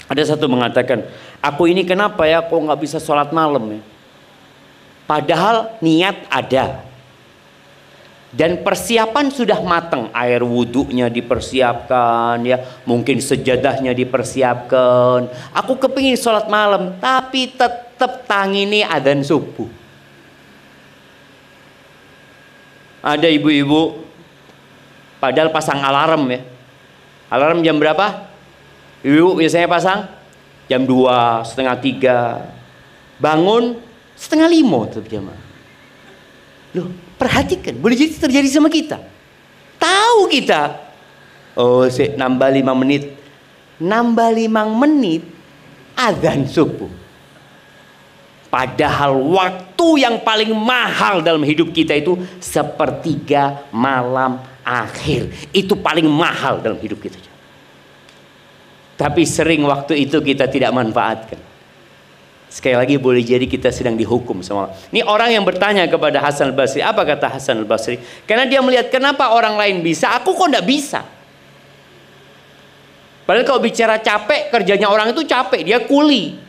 [SPEAKER 4] Ada satu mengatakan, aku ini kenapa ya kok nggak bisa sholat malam ya? Padahal niat ada. Dan persiapan sudah matang. Air wudhunya dipersiapkan ya. Mungkin sejadahnya dipersiapkan. Aku kepingin sholat malam. Tapi tetap tangini adzan subuh. Ada ibu-ibu. Padahal pasang alarm ya. Alarm jam berapa? Ibu biasanya pasang jam 2, setengah 3, bangun setengah 5 tetap jamaah. Loh, perhatikan, boleh jadi terjadi sama kita. Tahu kita, oh nambah 5 menit, azan subuh. Padahal waktu yang paling mahal dalam hidup kita itu sepertiga malam akhir. Itu paling mahal dalam hidup kita. Tapi sering waktu itu kita tidak manfaatkan. Sekali lagi boleh jadi kita sedang dihukum sama Allah. Ini orang yang bertanya kepada Hasan al-Basri. Apa kata Hasan al-Basri? Karena dia melihat kenapa orang lain bisa, aku kok tidak bisa. Padahal kalau bicara capek, kerjanya orang itu capek. Dia kuli.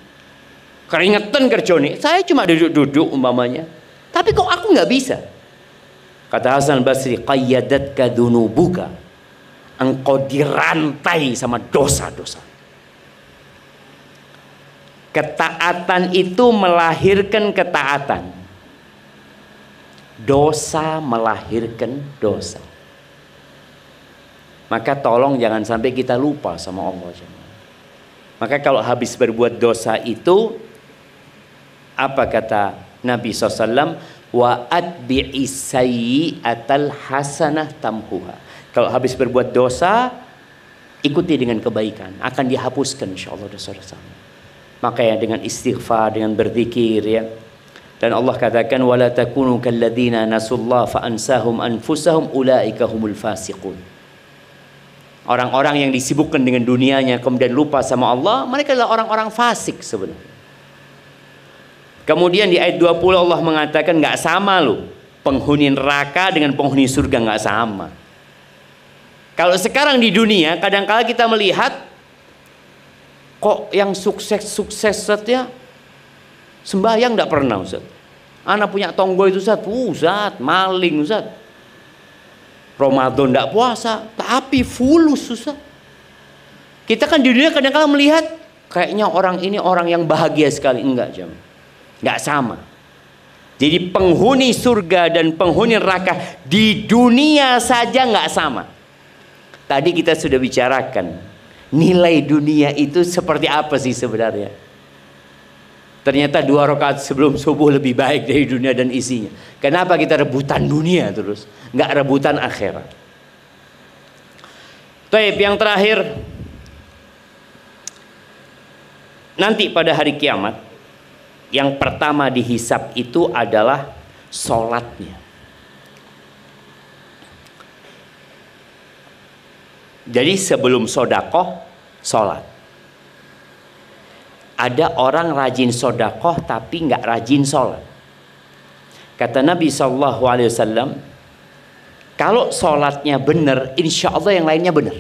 [SPEAKER 4] Keringetan kerjanya. Saya cuma duduk-duduk umpamanya. Tapi kok aku nggak bisa? Kata Hasan al-Basri, qayyadatka dunubuka. Engkau dirantai sama dosa-dosa. Ketaatan itu melahirkan ketaatan. Dosa melahirkan dosa. Maka tolong jangan sampai kita lupa sama Allah. Maka kalau habis berbuat dosa itu, apa kata Nabi SAW? Wa atbi'is sayyi'atal hasanah tamhuha. Kalau habis berbuat dosa, ikuti dengan kebaikan, akan dihapuskan insyaallah dosa-dosa. Makanya dengan istighfar, dengan berzikir ya. Dan Allah katakan wala takunu kalladzina nasullah fa ansahum anfusahum ulaika humul fasiqun. Orang-orang yang disibukkan dengan dunianya kemudian lupa sama Allah, mereka adalah orang-orang fasik sebenarnya. Kemudian di ayat 20 Allah mengatakan nggak sama loh, penghuni neraka dengan penghuni surga nggak sama. Kalau sekarang di dunia kadang-kala kita melihat kok yang sukses ya sembahyang tidak pernah Ustaz. Anak punya tonggo itu Ustaz, maling Ustaz. Ramadan tidak puasa, tapi fulus Ustaz. Kita kan di dunia kadang-kala melihat kayaknya orang ini orang yang bahagia sekali. Enggak, jemaah. Enggak sama. Jadi penghuni surga dan penghuni neraka di dunia saja nggak sama. Tadi kita sudah bicarakan nilai dunia itu seperti apa sih sebenarnya. Ternyata 2 rakaat sebelum subuh lebih baik dari dunia dan isinya. Kenapa kita rebutan dunia terus, nggak rebutan akhirat? Taib, yang terakhir, nanti pada hari kiamat yang pertama dihisap itu adalah sholatnya. Jadi sebelum sodakoh, sholat. Ada orang rajin sodakoh tapi nggak rajin sholat. Kata Nabi SAW, kalau sholatnya benar, insya Allah yang lainnya benar.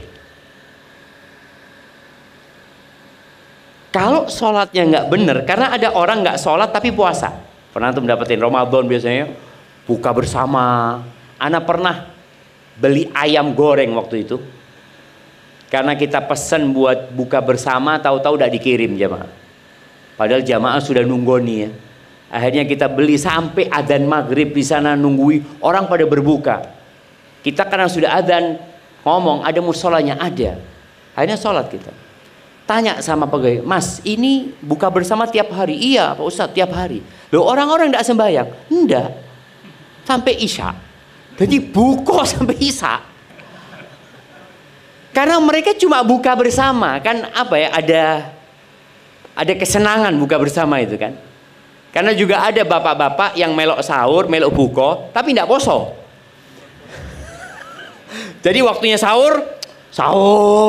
[SPEAKER 4] Kalau sholatnya nggak benar, karena ada orang nggak sholat tapi puasa. Pernah tuh mendapatin Ramadan biasanya buka bersama. Ana pernah beli ayam goreng waktu itu, karena kita pesen buat buka bersama, tahu-tahu udah dikirim jamaah. Padahal jamaah sudah nunggoni ya. Akhirnya kita beli sampai adzan maghrib di sana nunggui orang pada berbuka. Kita karena sudah adzan ngomong ada musholanya, ada. Akhirnya sholat kita. Tanya sama pegawai, Mas, ini buka bersama tiap hari? Iya Pak Ustadz, tiap hari. Loh, orang-orang tidak sembahyang? Enggak, sampai isya. Jadi buka sampai isya. Karena mereka cuma buka bersama, kan apa ya, ada kesenangan buka bersama itu kan. Karena juga ada bapak-bapak yang melok sahur, melok buka, tapi tidak poso. Jadi waktunya sahur,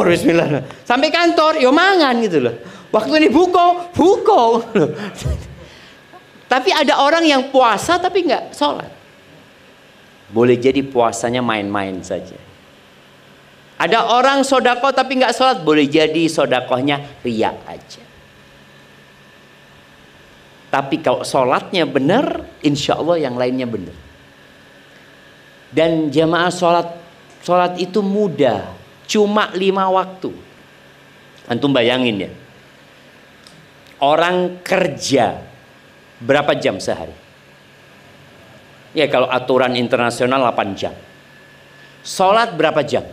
[SPEAKER 4] bismillah. Sampai kantor, yo mangan gitu loh. Waktu ini buka. Tapi ada orang yang puasa tapi nggak sholat. Boleh jadi puasanya main-main saja. Ada orang sodakoh tapi nggak sholat, boleh jadi sodakohnya riya aja. Tapi kalau sholatnya benar, insya Allah yang lainnya benar. Dan jamaah sholat itu mudah, cuma 5 waktu. Antum bayangin ya, orang kerja berapa jam sehari? Ya kalau aturan internasional 8 jam. Sholat berapa jam?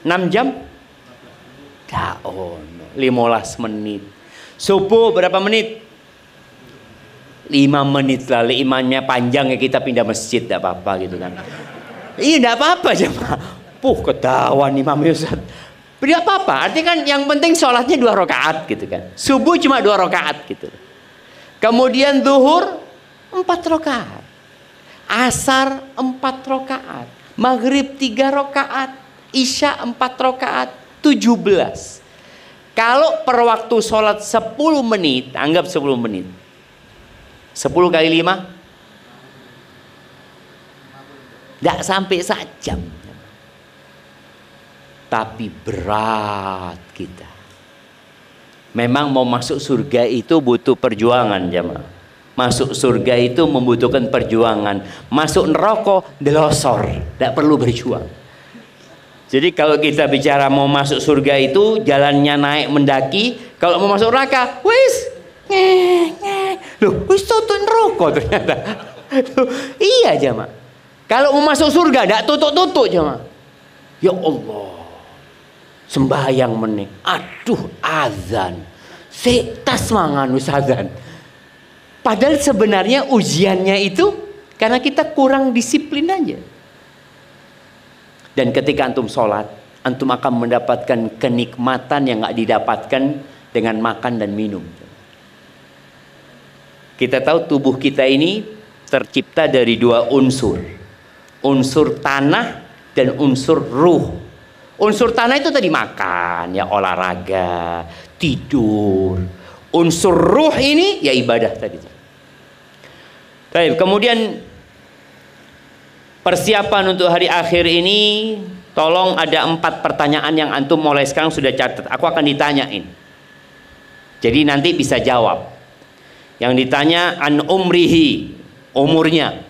[SPEAKER 4] 6 jam? Daon, 15 menit. Subuh berapa menit? 5 menit lah. Imannya panjang ya kita pindah masjid, tidak apa-apa gitu kan. Iya tidak apa-apa jemaah. Ketahuan Imam Ustaz. Tidak apa-apa. Artinya kan yang penting sholatnya 2 rakaat gitu kan. Subuh cuma 2 rakaat gitu. Kemudian zuhur 4 rakaat. Asar 4 rakaat. Maghrib 3 rakaat. Isya 4 rakaat. 17. Kalau per waktu sholat 10 menit, anggap 10 menit. 10 kali 5? Tidak sampai 1 jam. Tapi berat kita. Memang mau masuk surga itu butuh perjuangan jemaah. Masuk surga itu membutuhkan perjuangan. Masuk neraka delosor, tidak perlu berjuang. Jadi kalau kita bicara mau masuk surga itu jalannya naik mendaki. Kalau mau masuk neraka, loh, wis tutup neraka ternyata. Iya jemaah. Kalau mau masuk surga tidak tutup-tutup jemaah. Ya Allah. Sembahyang meneh. Aduh, azan. Setas mangan wis azan. Padahal sebenarnya ujiannya itu karena kita kurang disiplin aja. Dan ketika antum sholat, antum akan mendapatkan kenikmatan yang nggak didapatkan dengan makan dan minum. Kita tahu tubuh kita ini tercipta dari 2 unsur. Unsur tanah dan unsur ruh. Unsur tanah itu tadi makan, ya olahraga, tidur. Unsur ruh ini ya ibadah tadi. Baik, kemudian persiapan untuk hari akhir ini, tolong ada 4 pertanyaan yang antum mulai sekarang sudah catat. Aku akan ditanyain. Jadi nanti bisa jawab. Yang ditanya an umrihi, umurnya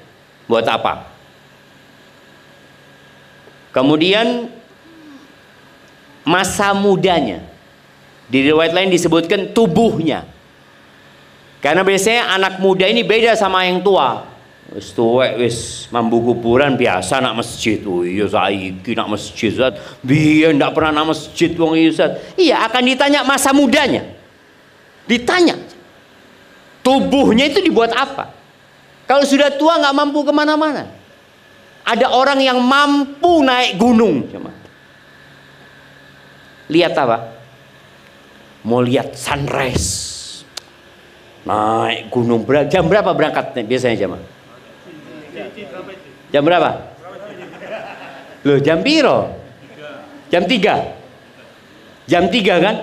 [SPEAKER 4] buat apa? Kemudian masa mudanya, Di riwayat lain disebutkan tubuhnya. Karena biasanya anak muda ini beda sama yang tua. Wis tuwek wis mambu kuburan biasa nak masjid. Oh iya saiki nak masjid Ustaz. Biyen ndak pernah nak masjid wong iki Ustaz. Iya, akan ditanya masa mudanya. Ditanya. Tubuhnya itu dibuat apa? Kalau sudah tua nggak mampu kemana-mana. Ada orang yang mampu naik gunung. Lihat apa? Mau lihat sunrise. Naik gunung. Jam berapa berangkat biasanya jamaah? Jam berapa? Loh, jam piro? Jam 3. Jam 3 kan?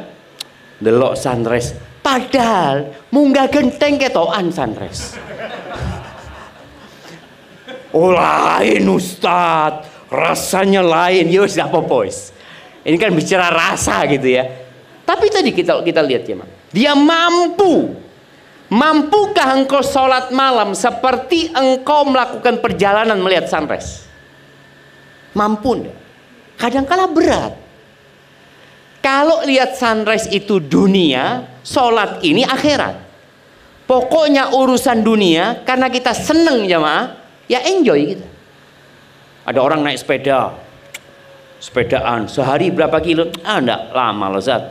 [SPEAKER 4] Delok sunrise. Padahal munggah genteng ketokan sunrise. Oh lain Ustadz, rasanya lain. Ya wis apa-apa. Ini kan bicara rasa gitu ya. Tapi tadi kita lihat ya, dia mampu. Mampukah engkau sholat malam seperti engkau melakukan perjalanan melihat sunrise? Mampu enggak? Kadang-kala berat. Kalau lihat sunrise itu dunia, sholat ini akhirat. Pokoknya urusan dunia, karena kita seneng jamaah, ya enjoy kita. Ada orang naik sepeda, sepedaan sehari berapa kilo? Enggak lama loh Zat.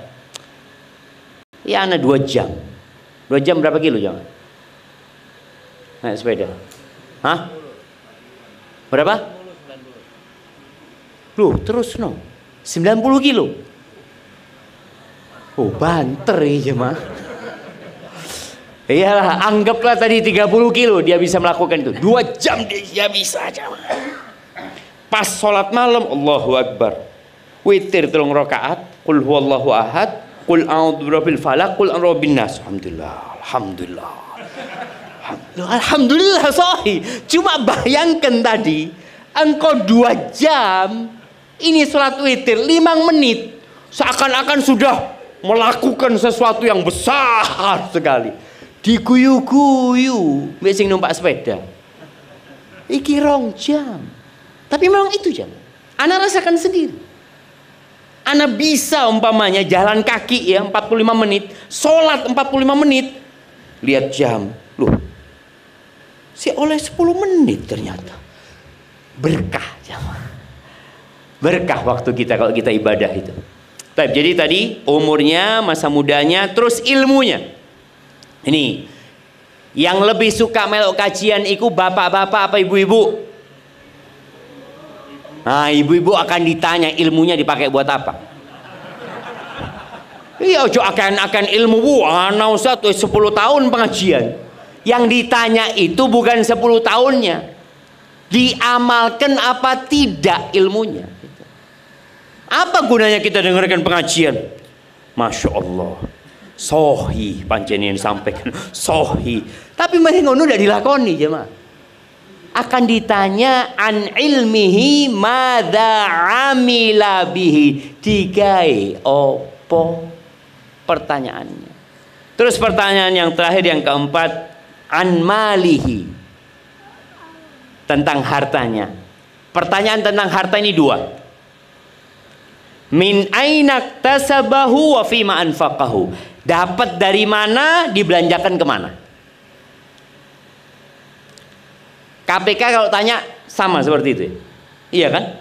[SPEAKER 4] Ya anak 2 jam. 2 jam berapa kilo jangan? Naik sepeda. Hah? Berapa? Loh terus no 90 kilo. Oh banter ya mah. Iyalah, anggaplah tadi 30 kilo dia bisa melakukan itu. 2 jam dia bisa aja. Pas sholat malam, Allahu Akbar. Witir 3 rakaat, qul huwallahu ahad, qul a'udzu birabbil falaq, qul a'udzu birabbin nas. Alhamdulillah, alhamdulillah. Alhamdulillah sahih. Cuma bayangkan tadi, engkau 2 jam ini sholat witir 5 menit, seakan-akan sudah melakukan sesuatu yang besar sekali. Diguyu-guyu sing numpak sepeda. Iki 2 jam. Tapi memang itu jam. Ana rasakan sendiri. Ana bisa umpamanya jalan kaki ya 45 menit, sholat 45 menit. Lihat jam. Loh. Si oleh 10 menit ternyata. Berkah jamaah. Berkah waktu kita kalau kita ibadah itu. Jadi tadi umurnya, masa mudanya, terus ilmunya. Ini yang lebih suka melok kajian itu bapak-bapak apa ibu-ibu? Nah, ibu-ibu akan ditanya ilmunya dipakai buat apa? Iya, ojo akan ilmu ana Ustaz 10 tahun pengajian. Yang ditanya itu bukan 10 tahunnya. Diamalkan apa tidak ilmunya? Apa gunanya kita dengarkan pengajian? Masya Allah. Sohi pancen sampaikan sohi, tapi masih ngono udah dilakoni jemaah. Akan ditanya an ilmihi madza amila bihi, digawe opo pertanyaannya. Terus pertanyaan yang terakhir yang keempat, an malihi, tentang hartanya. Pertanyaan tentang harta ini 2. Min ainak tasabahu wa fima anfaqahu. Dapat dari mana, dibelanjakan kemana? KPK kalau tanya sama seperti itu. Iya kan?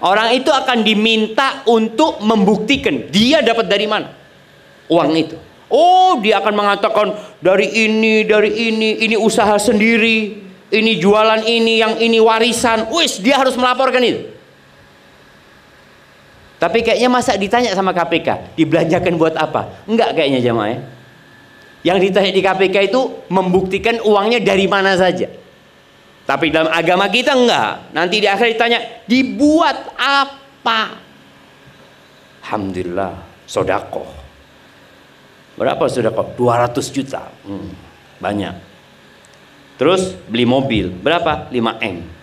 [SPEAKER 4] Orang itu akan diminta untuk membuktikan dia dapat dari mana uang itu. Oh, dia akan mengatakan dari ini usaha sendiri, ini jualan ini, yang ini warisan. Wis, dia harus melaporkan itu. Tapi kayaknya masa ditanya sama KPK, dibelanjakan buat apa? Enggak kayaknya jamaah ya. Yang ditanya di KPK itu membuktikan uangnya dari mana saja. Tapi dalam agama kita enggak. Nanti di akhir ditanya, dibuat apa? Alhamdulillah, sodakoh. Berapa sodakoh? 200 juta. Banyak. Terus beli mobil, berapa? 5M.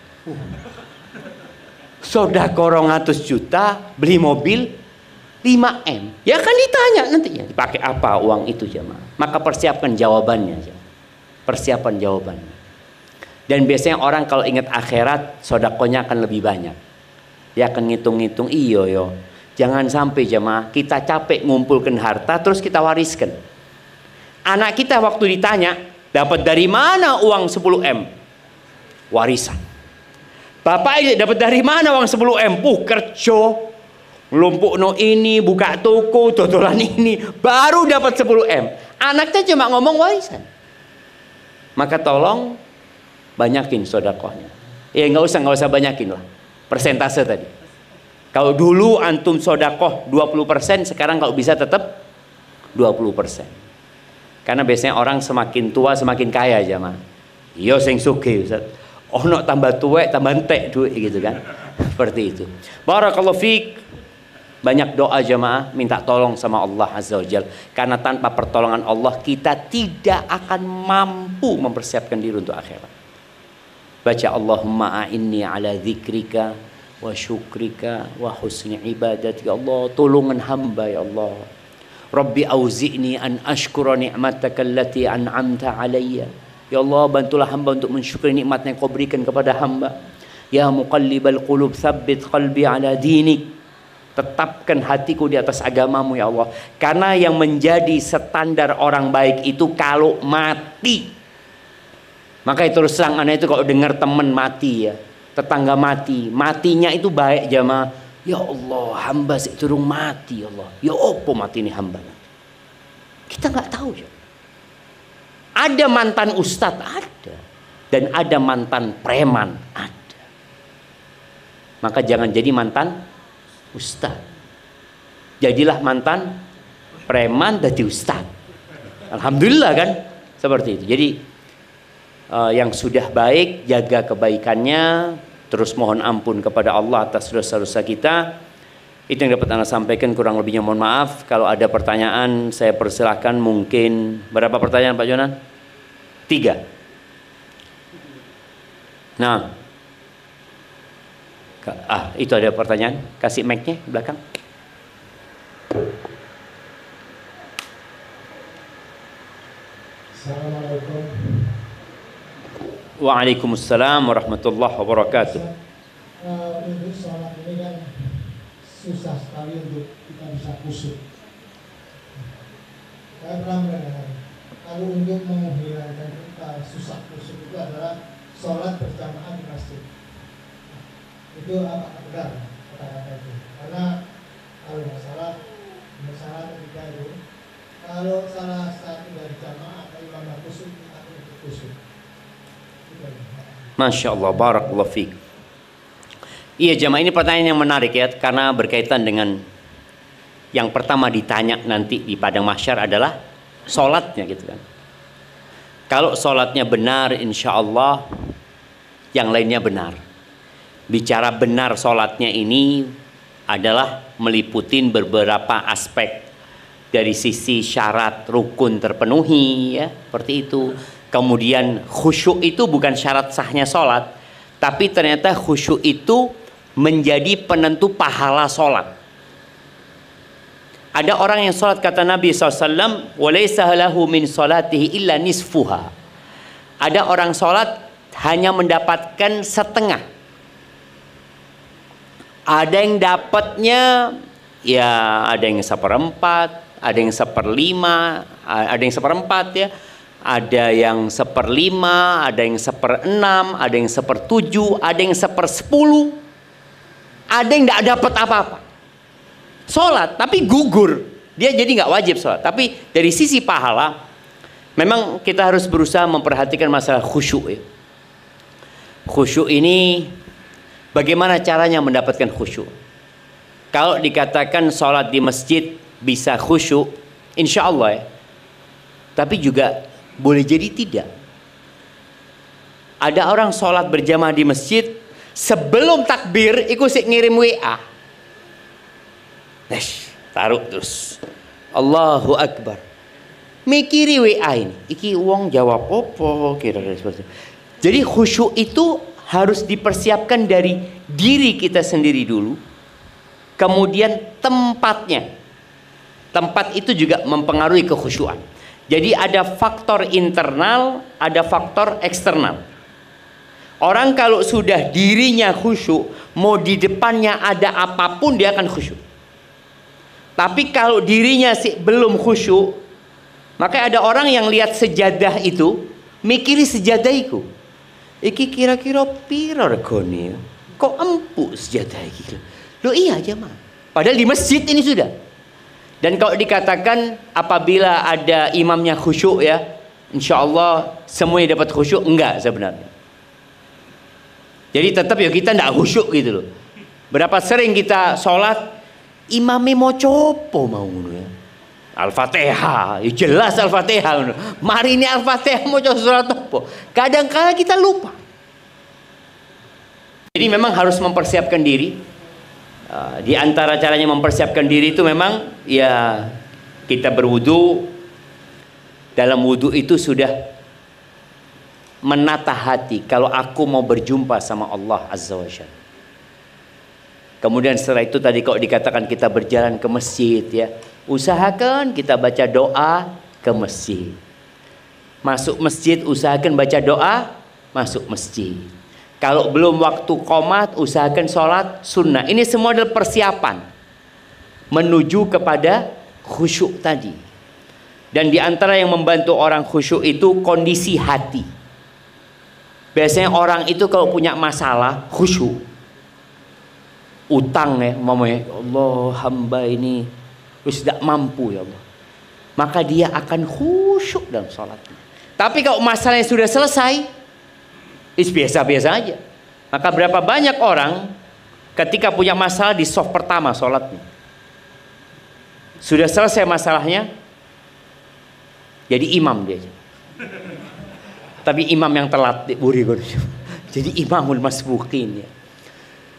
[SPEAKER 4] Sodakoh 200 juta, beli mobil 5M. Ya kan ditanya nantinya, dipakai apa uang itu jemaah. Maka persiapkan jawabannya. Persiapan jawabannya. Dan biasanya orang kalau ingat akhirat, sodakohnya akan lebih banyak. Dia akan ngitung-ngitung, iyo yo. Jangan sampai jemaah kita capek ngumpulkan harta terus kita wariskan. Anak kita waktu ditanya, dapat dari mana uang 10M? Warisan. Bapak dapat dari mana uang 10M? Kerja. Lumpuk no ini, buka toko, dodolan ini, baru dapat 10M. Anaknya cuma ngomong warisan. Maka tolong banyakin sedekahnya. Ya nggak usah banyakin lah. Persentase tadi. Kalau dulu antum sedekah 20%, sekarang kalau bisa tetap 20%. Karena biasanya orang semakin tua semakin kaya aja mah. Iya sing sugih Ustaz. Ono tambah tuwek tambah entek duit gitu kan. Seperti itu. Barakallahu fiik. Banyak doa jemaah, minta tolong sama Allah Azza wa Jalla. Karena tanpa pertolongan Allah kita tidak akan mampu mempersiapkan diri untuk akhirat. Baca Allahumma a'inni ala dzikrika wa syukrika wa husni ibadatika. Allah, tolongan hamba ya Allah. Rabbi auzi'ni an ashkura ni'mataka allati an'amta alayya. Ya Allah, bantulah hamba untuk mensyukuri nikmat yang kau berikan kepada hamba. Ya muqallibal qulub tsabbit qalbi ala dinik. Tetapkan hatiku di atas agamamu ya Allah. Karena yang menjadi standar orang baik itu kalau mati. Makanya terus terang anak itu kalau dengar teman mati ya, tetangga mati, matinya itu baik jamaah. Ya Allah, hamba sik turung mati ya Allah. Ya opo mati ini hamba. Kita nggak tahu ya. Ada mantan ustadz ada, dan ada mantan preman ada. Maka jangan jadi mantan ustaz. Jadilah mantan preman jadi ustaz. Alhamdulillah kan seperti itu. Jadi yang sudah baik jaga kebaikannya, terus mohon ampun kepada Allah atas dosa-dosa kita. Itu yang dapat Anda sampaikan, kurang lebihnya mohon maaf. Kalau ada pertanyaan saya persilahkan. Mungkin berapa pertanyaan Pak Jonan? 3. Nah, itu ada pertanyaan. Kasih mic-nya belakang.
[SPEAKER 3] Assalamualaikum.
[SPEAKER 4] Waalaikumsalam warahmatullahi wabarakatuh.
[SPEAKER 3] Untuk sholat ini kan susah sekali untuk kita bisa khusyuk. Saya pernah mendengar kalau untuk menghilangkan kita susah khusyuk itu adalah sholat berjamaah di masjid. Itu apakah benar kata-kata itu? Karena kalau masalah ketika itu, kalau salah satu dari jamaah atau imam khusyuk, kita akan khusyuk.
[SPEAKER 4] Masya Allah, barakallahu fiik. Iya jamaah, ini pertanyaan yang menarik ya, karena berkaitan dengan yang pertama ditanya nanti di padang mahsyar adalah sholatnya gitu kan. Kalau sholatnya benar, insya Allah yang lainnya benar. Bicara benar sholatnya ini adalah meliputin beberapa aspek. Dari sisi syarat rukun terpenuhi ya, seperti itu. Kemudian khusyuk itu bukan syarat sahnya sholat, tapi ternyata khusyuk itu menjadi penentu pahala sholat. Ada orang yang sholat, kata Nabi SAW, walaysa lahu min sholatihi illa nisfuha. Ada orang sholat hanya mendapatkan setengah. Ada yang dapatnya ya, ada yang 1/4, ada yang 1/5, ada yang 1/4 ya, ada yang 1/5, ada yang 1/6, ada yang 1/7, ada yang 1/10, ada yang tidak dapat apa-apa. Sholat tapi gugur, dia jadi nggak wajib sholat. Tapi dari sisi pahala, memang kita harus berusaha memperhatikan masalah khusyuk ya. Khusyuk ini bagaimana caranya mendapatkan khusyuk? Kalau dikatakan sholat di masjid bisa khusyuk, insya Allah ya. Tapi juga boleh jadi tidak. Ada orang sholat berjamaah di masjid, sebelum takbir ikut ngirim WA. Taruh terus. Allahu Akbar. Mikiri WA ini. Iki uang jawab apa? Kira-kira seperti itu. Jadi khusyuk itu harus dipersiapkan dari diri kita sendiri dulu. Kemudian tempatnya. Tempat itu juga mempengaruhi kekhusyuan. Jadi ada faktor internal, ada faktor eksternal. Orang kalau sudah dirinya khusyuk, mau di depannya ada apapun dia akan khusyuk. Tapi kalau dirinya belum khusyuk, maka ada orang yang lihat sejadah itu, mikiri sejadah itu. Iki kira-kira piro regane? Kok empuk sejadah iki? Loh iya jemaah. Padahal di masjid ini sudah. Dan kalau dikatakan apabila ada imamnya khusyuk ya, insya Allah semuanya dapat khusyuk, enggak sebenarnya. Jadi tetap ya kita enggak khusyuk gitu loh. Berapa sering kita sholat, imamnya mau copo mau ya. Al-Fatihah, ya jelas Al-Fatihah. Mari ini Al-Fatihah mau coba surat apa? Kadang-kadang kita lupa. Jadi memang harus mempersiapkan diri. Di antara caranya mempersiapkan diri itu memang ya kita berwudu. Dalam wudu itu sudah menata hati. Kalau aku mau berjumpa sama Allah Azza wa Jalla. Kemudian setelah itu tadi kalau dikatakan kita berjalan ke masjid ya, usahakan kita baca doa ke masjid. Masuk masjid usahakan baca doa masuk masjid. Kalau belum waktu qomat usahakan sholat sunnah. Ini semua adalah persiapan menuju kepada khusyuk tadi. Dan di antara yang membantu orang khusyuk itu kondisi hati. Biasanya orang itu kalau punya masalah khusyuk, utang ya, mamanya Allah hamba ini tidak mampu ya Allah, maka dia akan khusyuk dalam sholatnya. Tapi kalau masalahnya sudah selesai, biasa-biasa aja. Maka berapa banyak orang ketika punya masalah di soft pertama sholatnya, sudah selesai masalahnya jadi imam dia. Tapi imam yang telat jadi imamul masbuqin ya.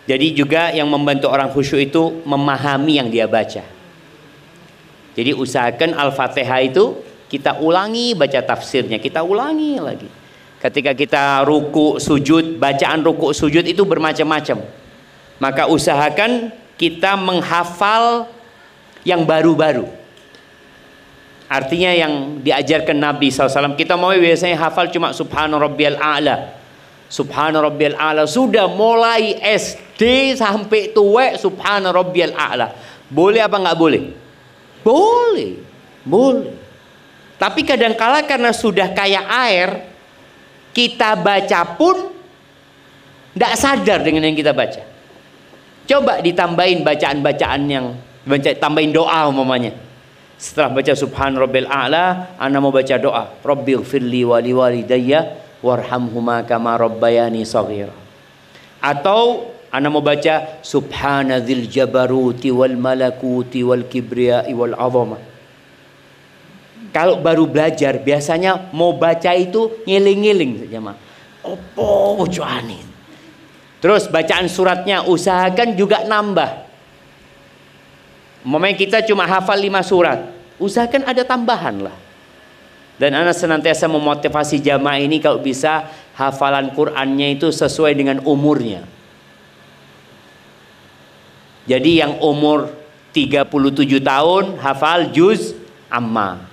[SPEAKER 4] Jadi juga yang membantu orang khusyuk itu memahami yang dia baca. Jadi usahakan Al-Fatihah itu kita ulangi baca tafsirnya, kita ulangi lagi. Ketika kita ruku sujud, bacaan ruku sujud itu bermacam-macam. Maka usahakan kita menghafal yang baru-baru. Artinya yang diajarkan Nabi SAW. Kita mau biasanya hafal cuma Subhana Rabbiyal A'la. Subhana Rabbiyal A'la. Sudah mulai SD sampai tua Subhana Rabbiyal A'la. Boleh apa nggak boleh? Boleh. Boleh. Tapi kadangkala karena sudah kayak air, kita baca pun tidak sadar dengan yang kita baca. Coba ditambahin bacaan-bacaan yang tambahin doa umpamanya. Setelah baca Subhan Rabbil A'la, ana mau baca doa, Rabbighfirli wa liwalidayya warhamhuma kama rabbayani shaghira. Atau ana mau baca Subhanadzil jabaruti wal malakuti wal kibriyai wal 'azamah. Kalau baru belajar biasanya mau baca itu ngiling-ngiling saja mah. Opo wujuane. Terus bacaan suratnya usahakan juga nambah. Umpamanya kita cuma hafal 5 surat, usahakan ada tambahan lah. Dan ana senantiasa memotivasi jamaah ini kalau bisa hafalan Qur'annya itu sesuai dengan umurnya. Jadi yang umur 37 tahun hafal juz amma.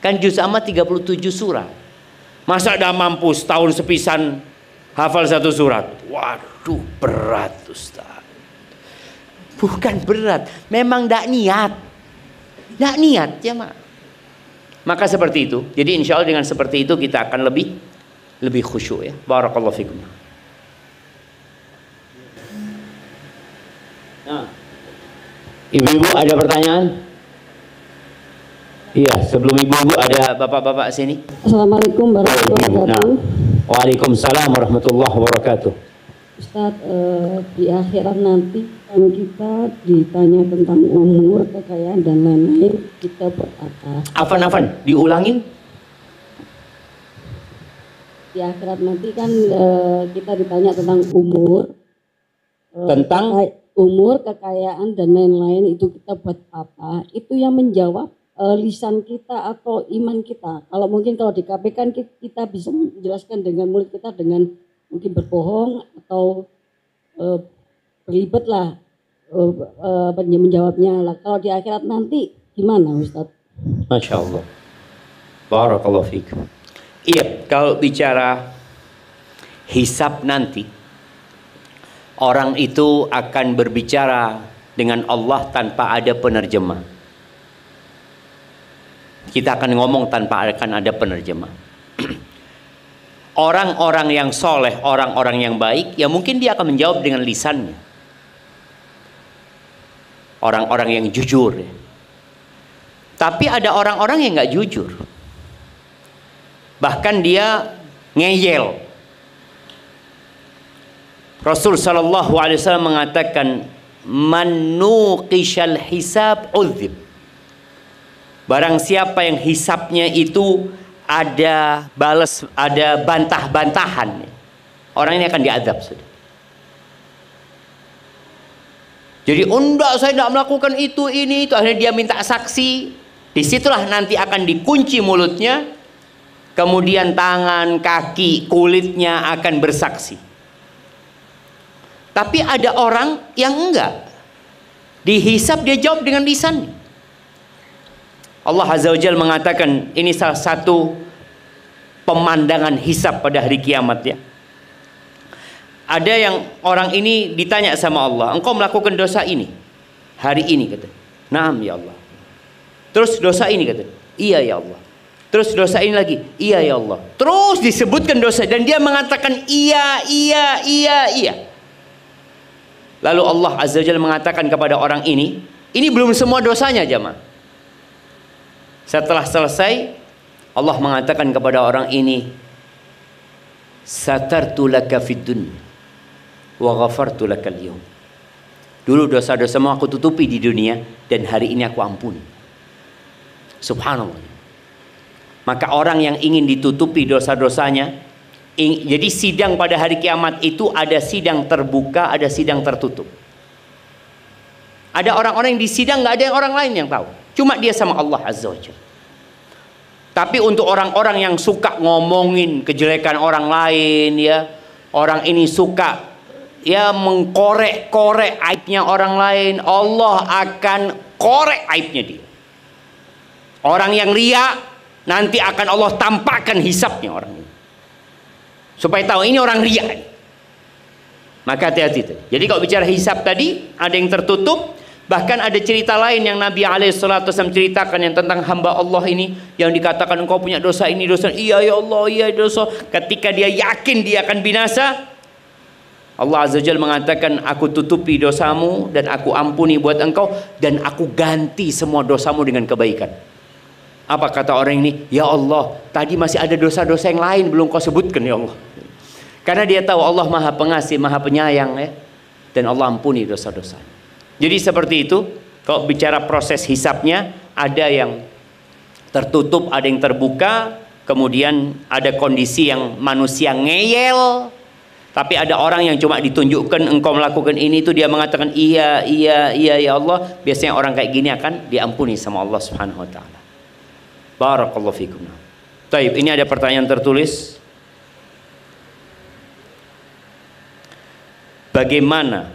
[SPEAKER 4] Kan juz amma 37 surat. Masa dah mampu setahun sepisan hafal 1 surat? Waduh, berat Ustaz. Bukan berat, memang tidak niat. Tidak niat ya mak. Maka seperti itu. Jadi insya Allah dengan seperti itu kita akan lebih khusyuk ya. Barakallahu fikum. Nah, ibu-ibu ada pertanyaan? Iya, sebelum ibu-ibu ada bapak-bapak sini.
[SPEAKER 6] Assalamualaikum warahmatullahi wabarakatuh.
[SPEAKER 4] Waalaikumsalam warahmatullahi wabarakatuh.
[SPEAKER 6] Ustadz, di akhirat nanti kita ditanya tentang umur, kekayaan dan lain-lain, kita buat apa?
[SPEAKER 4] Afan, diulangin.
[SPEAKER 6] Di akhirat nanti kan kita ditanya tentang umur, umur, kekayaan dan lain-lain, itu kita buat apa? Itu yang menjawab lisan kita atau iman kita. Kalau mungkin kalau di KPK kan kita bisa menjelaskan dengan mulut kita dengan mungkin berbohong atau berlibat lah menjawabnya lah. Kalau di akhirat nanti gimana Ustadz?
[SPEAKER 4] Masya Allah. Barakallahu fikum. Iya, kalau bicara hisab nanti, orang itu akan berbicara dengan Allah tanpa ada penerjemah. Kita akan ngomong tanpa akan ada penerjemah. Orang-orang yang soleh, orang-orang yang baik, ya mungkin dia akan menjawab dengan lisannya. Orang-orang yang jujur ya. Tapi ada orang-orang yang nggak jujur. Bahkan dia ngeyel. Rasul sallallahu alaihi wasallam mengatakan, "Man nuqishal hisab udzib." Barang siapa yang hisabnya itu ada balas, ada bantah-bantahan, orang ini akan diazab sudah. Jadi enggak, saya tidak melakukan itu, ini, itu. Akhirnya dia minta saksi. Disitulah nanti akan dikunci mulutnya. Kemudian tangan, kaki, kulitnya akan bersaksi. Tapi ada orang yang enggak. Dihisab dia jawab dengan lisan. Allah Azza wa Jalla mengatakan, ini salah satu pemandangan hisab pada hari kiamat ya. Ada yang orang ini ditanya sama Allah, engkau melakukan dosa ini hari ini, kata. Naam ya Allah. Terus dosa ini, kata. Iya ya Allah. Terus dosa ini lagi, iya ya Allah. Terus disebutkan dosa dan dia mengatakan iya. Lalu Allah Azza wa Jalla mengatakan kepada orang ini belum semua dosanya jamaah. Setelah selesai, Allah mengatakan kepada orang ini, satartu laka fid dunya wa ghafartu lakal yawm. Dulu dosa-dosamu aku tutupi di dunia dan hari ini aku ampuni. Subhanallah. Maka orang yang ingin ditutupi dosa-dosanya, jadi sidang pada hari kiamat itu ada sidang terbuka, ada sidang tertutup. Ada orang-orang yang di sidang nggak ada yang orang lain yang tahu, cuma dia sama Allah Azza wa Jalla. Tapi untuk orang-orang yang suka ngomongin kejelekan orang lain ya, orang ini suka ya mengkorek-korek aibnya orang lain, Allah akan korek aibnya dia. Orang yang ria nanti akan Allah tampakkan hisabnya orang ini, supaya tahu ini orang ria. Maka hati-hati itu. Jadi kalau bicara hisab tadi ada yang tertutup. Bahkan ada cerita lain yang Nabi SAW ceritakan yang tentang hamba Allah ini yang dikatakan engkau punya dosa ini, dosa. Iya ya Allah, iya dosa. Ketika dia yakin dia akan binasa, Allah Azza wa Jalla mengatakan, aku tutupi dosamu dan aku ampuni buat engkau dan aku ganti semua dosamu dengan kebaikan. Apa kata orang ini? Ya Allah, tadi masih ada dosa-dosa yang lain belum kau sebutkan ya Allah. Karena dia tahu Allah Maha Pengasih, Maha Penyayang ya. Dan Allah ampuni dosa-dosa. Jadi seperti itu. Kalau bicara proses hisabnya, ada yang tertutup, ada yang terbuka. Kemudian ada kondisi yang manusia ngeyel. Tapi ada orang yang cuma ditunjukkan engkau melakukan ini, itu dia mengatakan iya ya Allah. Biasanya orang kayak gini akan diampuni sama Allah Subhanahu wa taala. Barakallahu fikum. Baik, ini ada pertanyaan tertulis. Bagaimana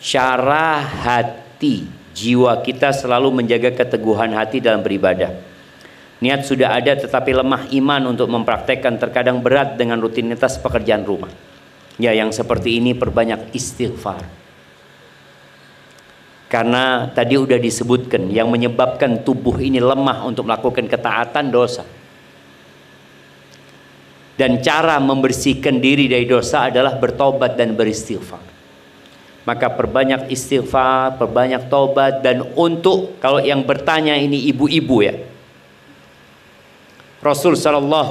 [SPEAKER 4] cara hati, jiwa kita selalu menjaga keteguhan hati dalam beribadah? Niat sudah ada tetapi lemah iman untuk mempraktekkan, terkadang berat dengan rutinitas pekerjaan rumah. Ya, yang seperti ini perbanyak istighfar. Karena tadi udah disebutkan yang menyebabkan tubuh ini lemah untuk melakukan ketaatan, dosa. Dan cara membersihkan diri dari dosa adalah bertobat dan beristighfar. Maka perbanyak istighfar, perbanyak tobat. Dan untuk, kalau yang bertanya ini ibu-ibu ya, Rasul SAW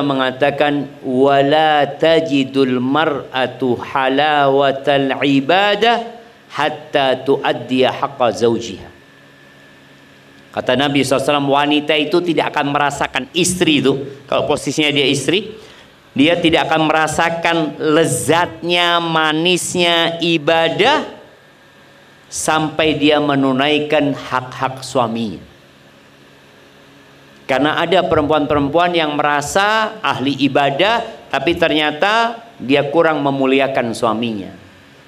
[SPEAKER 4] mengatakan, wala tajidul mar'atu halawatal ibadah hatta tuaddiya haqqa zawjiha. Kata Nabi SAW, wanita itu tidak akan merasakan, istri itu, kalau posisinya dia istri, dia tidak akan merasakan lezatnya, manisnya ibadah sampai dia menunaikan hak-hak suaminya. Karena ada perempuan-perempuan yang merasa ahli ibadah, tapi ternyata dia kurang memuliakan suaminya,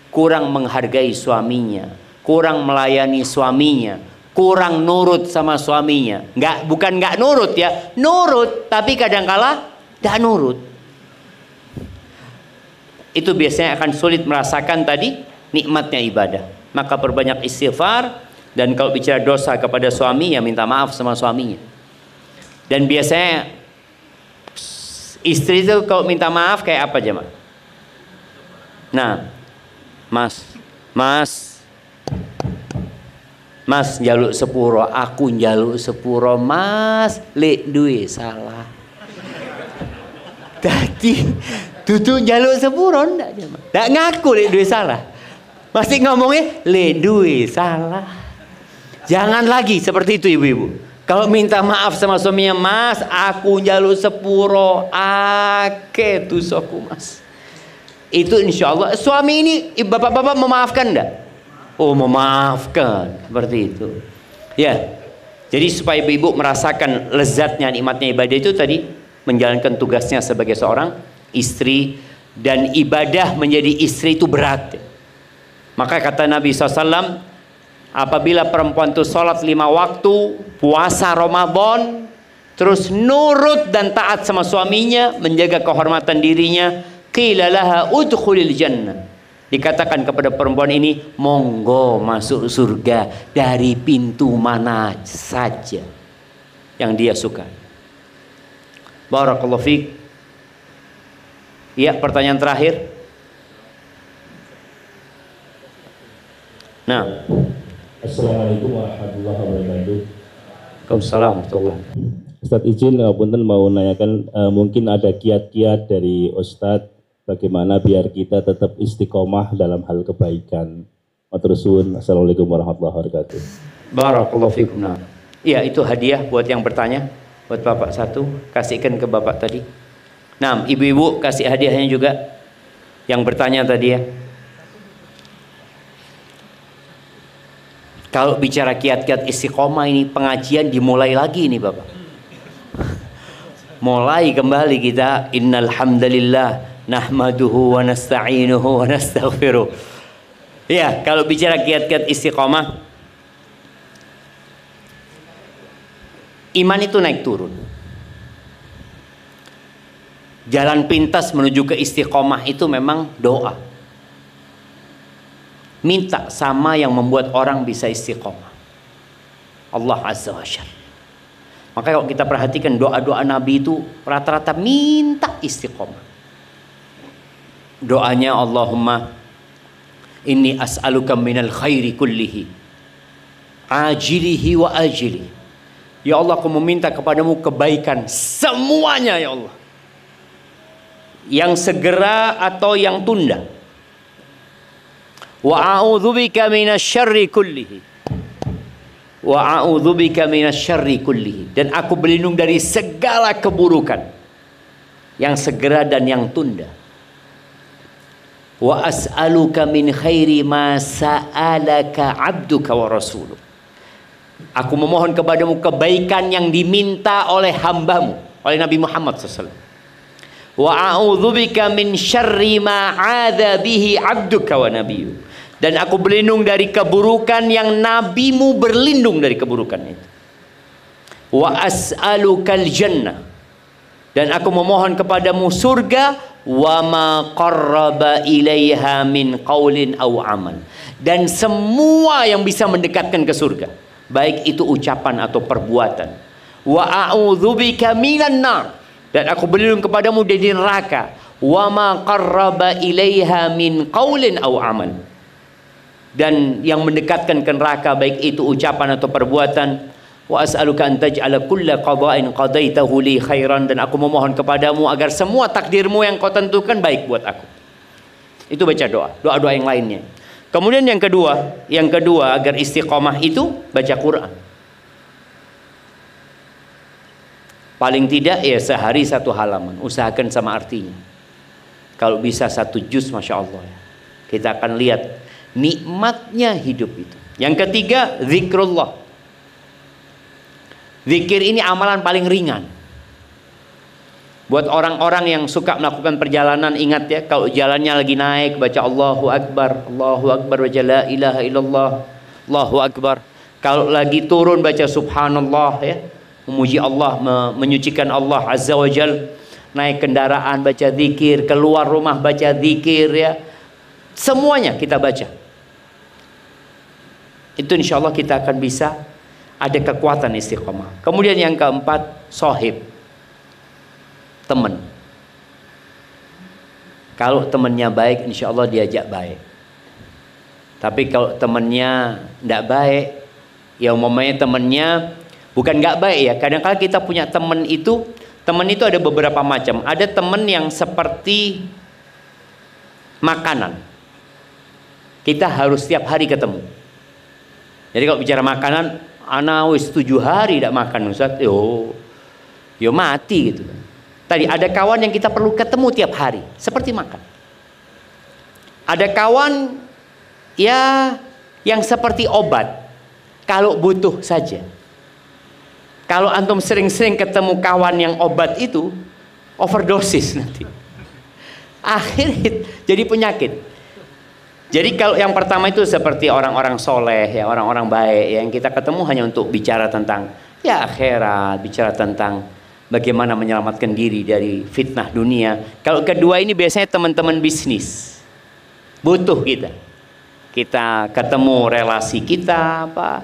[SPEAKER 4] kurang menghargai suaminya, kurang melayani suaminya, kurang nurut sama suaminya. Bukan nggak nurut ya, nurut, tapi kadangkala nggak nurut. Itu biasanya akan sulit merasakan tadi nikmatnya ibadah. Maka perbanyak istighfar, Dan kalau bicara dosa kepada suami, ya minta maaf sama suaminya. Dan biasanya istri itu kalau minta maaf kayak apa aja, Mak? Nah, Mas njaluk sepuro, aku njaluk sepuro, Mas, lek duwe salah. Tadi tutu njaluk sepuro ndak aja, Mak. Ndak ngaku lek duwe salah. Masih ngomongnya lek duwe salah. Jangan lagi seperti itu, ibu-ibu. Kalau minta maaf sama suaminya, Mas, aku njaluk sepuro, ake dosaku, Mas. Itu insya Allah suami ini, bapak-bapak memaafkan enggak? Oh, memaafkan, seperti itu. Ya, jadi supaya ibu merasakan lezatnya, nikmatnya ibadah itu tadi, menjalankan tugasnya sebagai seorang istri, dan ibadah menjadi istri itu berat. Maka kata Nabi SAW, apabila perempuan itu sholat 5 waktu, puasa Ramadan, terus nurut dan taat sama suaminya, menjaga kehormatan dirinya, qila laha udkhulil jannah. Dikatakan kepada perempuan ini, monggo masuk surga dari pintu mana saja yang dia suka. Barakallahu fiik. Ya, pertanyaan terakhir. Nah,
[SPEAKER 7] Assalamualaikum warahmatullahi wabarakatuh.
[SPEAKER 4] Waalaikumsalam.
[SPEAKER 7] Ustadz izin punten mau nanyakan mungkin ada kiat-kiat dari Ustadz bagaimana biar kita tetap istiqomah dalam hal kebaikan. Matur suwun. Assalamualaikum warahmatullahi wabarakatuh.
[SPEAKER 4] Barakallahu fikum. Nah, iya, itu hadiah buat yang bertanya, buat Bapak satu, kasihkan ke Bapak tadi. Nah, ibu-ibu kasih hadiahnya juga yang bertanya tadi ya. Kalau bicara kiat-kiat istiqomah ini, pengajian dimulai lagi nih Bapak. Mulai kembali kita, innal hamdalillah nahmaduhu wa nasta'inuhu wa nastaghfiruh. Ya, kalau bicara kiat-kiat istiqomah, iman itu naik turun. Jalan pintas menuju ke istiqomah itu memang doa. Minta sama yang membuat orang bisa istiqomah, Allah Azza wa Jalla. Maka kalau kita perhatikan doa-doa Nabi itu rata-rata minta istiqomah. Doanya, Allahumma inni as'aluka minal khairi kullihi ajilihi wa ajilihi. Ya Allah, aku meminta kepadamu kebaikan semuanya ya Allah, yang segera atau yang tunda. Wa a'udzubika minasyarri kullihi. Wa a'udzubika minasyarri kullihi. Dan aku berlindung dari segala keburukan, yang segera dan yang tunda. Wa as'aluka min khairi ma sa'alaka 'abduka wa rasuluh. Aku memohon kepadamu kebaikan yang diminta oleh hambamu, oleh Nabi Muhammad SAW. Wa a'udzubika min syarri ma 'adza bihi 'abduka wa nabiyyu. Dan aku berlindung dari keburukan yang nabimu berlindung dari keburukan itu. Wa as'alukal jannah. Dan aku memohon kepadamu surga, wa ma qarraba ilaiha min qaulin aw amal. Dan semua yang bisa mendekatkan ke surga, baik itu ucapan atau perbuatan. Wa a'udzubika minan nar. Dan aku berlindung kepadamu dari neraka. Wa ma qarraba ilaiha min qaulin aw amal. Dan yang mendekatkan ke neraka, baik itu ucapan atau perbuatan. Wa as'aluka an taj'ala kulla qada'in qadaitahu li khairan. Dan aku memohon kepadamu agar semua takdirmu yang kau tentukan baik buat aku. Itu baca doa, doa-doa yang lainnya. Kemudian yang kedua agar istiqomah itu baca Quran. Paling tidak ya sehari 1 halaman, usahakan sama artinya. Kalau bisa 1 juz, masya Allah ya. Kita akan lihat nikmatnya hidup itu. Yang ketiga, zikrullah. Zikir ini amalan paling ringan. Buat orang-orang yang suka melakukan perjalanan, ingat ya, kalau jalannya lagi naik, baca Allahu Akbar, baca la ilaha illallah, Allahu Akbar. Kalau lagi turun, baca subhanallah ya, memuji Allah, menyucikan Allah Azza wa Jal. Naik kendaraan, baca zikir. Keluar rumah, baca zikir ya. Semuanya kita baca. Itu insya Allah kita akan bisa ada kekuatan istiqomah. Kemudian yang keempat, sohib, teman. Kalau temannya baik, insya Allah diajak baik. Tapi kalau temannya tidak baik, ya umpamanya temannya bukan nggak baik ya. Kadang-kadang kita punya teman itu ada beberapa macam. Ada teman yang seperti makanan. Kita harus setiap hari ketemu. Jadi kalau bicara makanan, ana wis 7 hari tidak makan Ustaz, yo mati gitu. Tadi ada kawan yang kita perlu ketemu tiap hari, seperti makan. Ada kawan ya yang seperti obat, kalau butuh saja. Kalau antum sering-sering ketemu kawan yang obat itu, overdosis nanti. Akhirnya jadi penyakit. Jadi kalau yang pertama itu seperti orang-orang soleh, ya orang-orang baik, yang kita ketemu hanya untuk bicara tentang ya akhirat, bicara tentang bagaimana menyelamatkan diri dari fitnah dunia. Kalau kedua ini biasanya teman-teman bisnis, butuh kita. Kita ketemu relasi kita apa,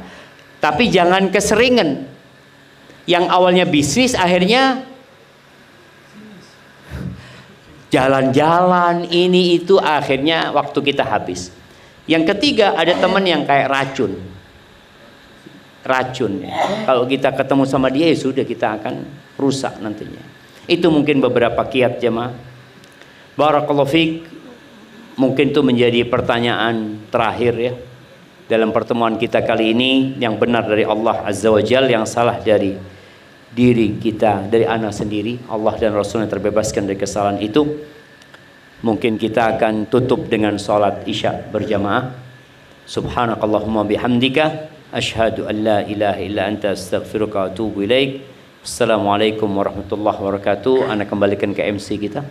[SPEAKER 4] tapi jangan keseringan. Yang awalnya bisnis akhirnya jalan-jalan ini itu, akhirnya waktu kita habis. Yang ketiga, ada teman yang kayak racun. Kalau kita ketemu sama dia ya sudah, kita akan rusak nantinya. Itu mungkin beberapa kiat jemaah. Barakallahu fiik. Mungkin itu menjadi pertanyaan terakhir ya dalam pertemuan kita kali ini. Yang benar dari Allah Azza wa Jalla, yang salah dari diri kita, dari anak sendiri. Allah dan Rasulnya terbebaskan dari kesalahan itu. Mungkin kita akan tutup dengan sholat isya berjamaah. Subhanakallahumma bihamdika asyhadu an la ilaha illa anta astaghfiruka wa atubu ilaik. Assalamualaikum warahmatullahi wabarakatuh. Ana kembalikan ke MC kita.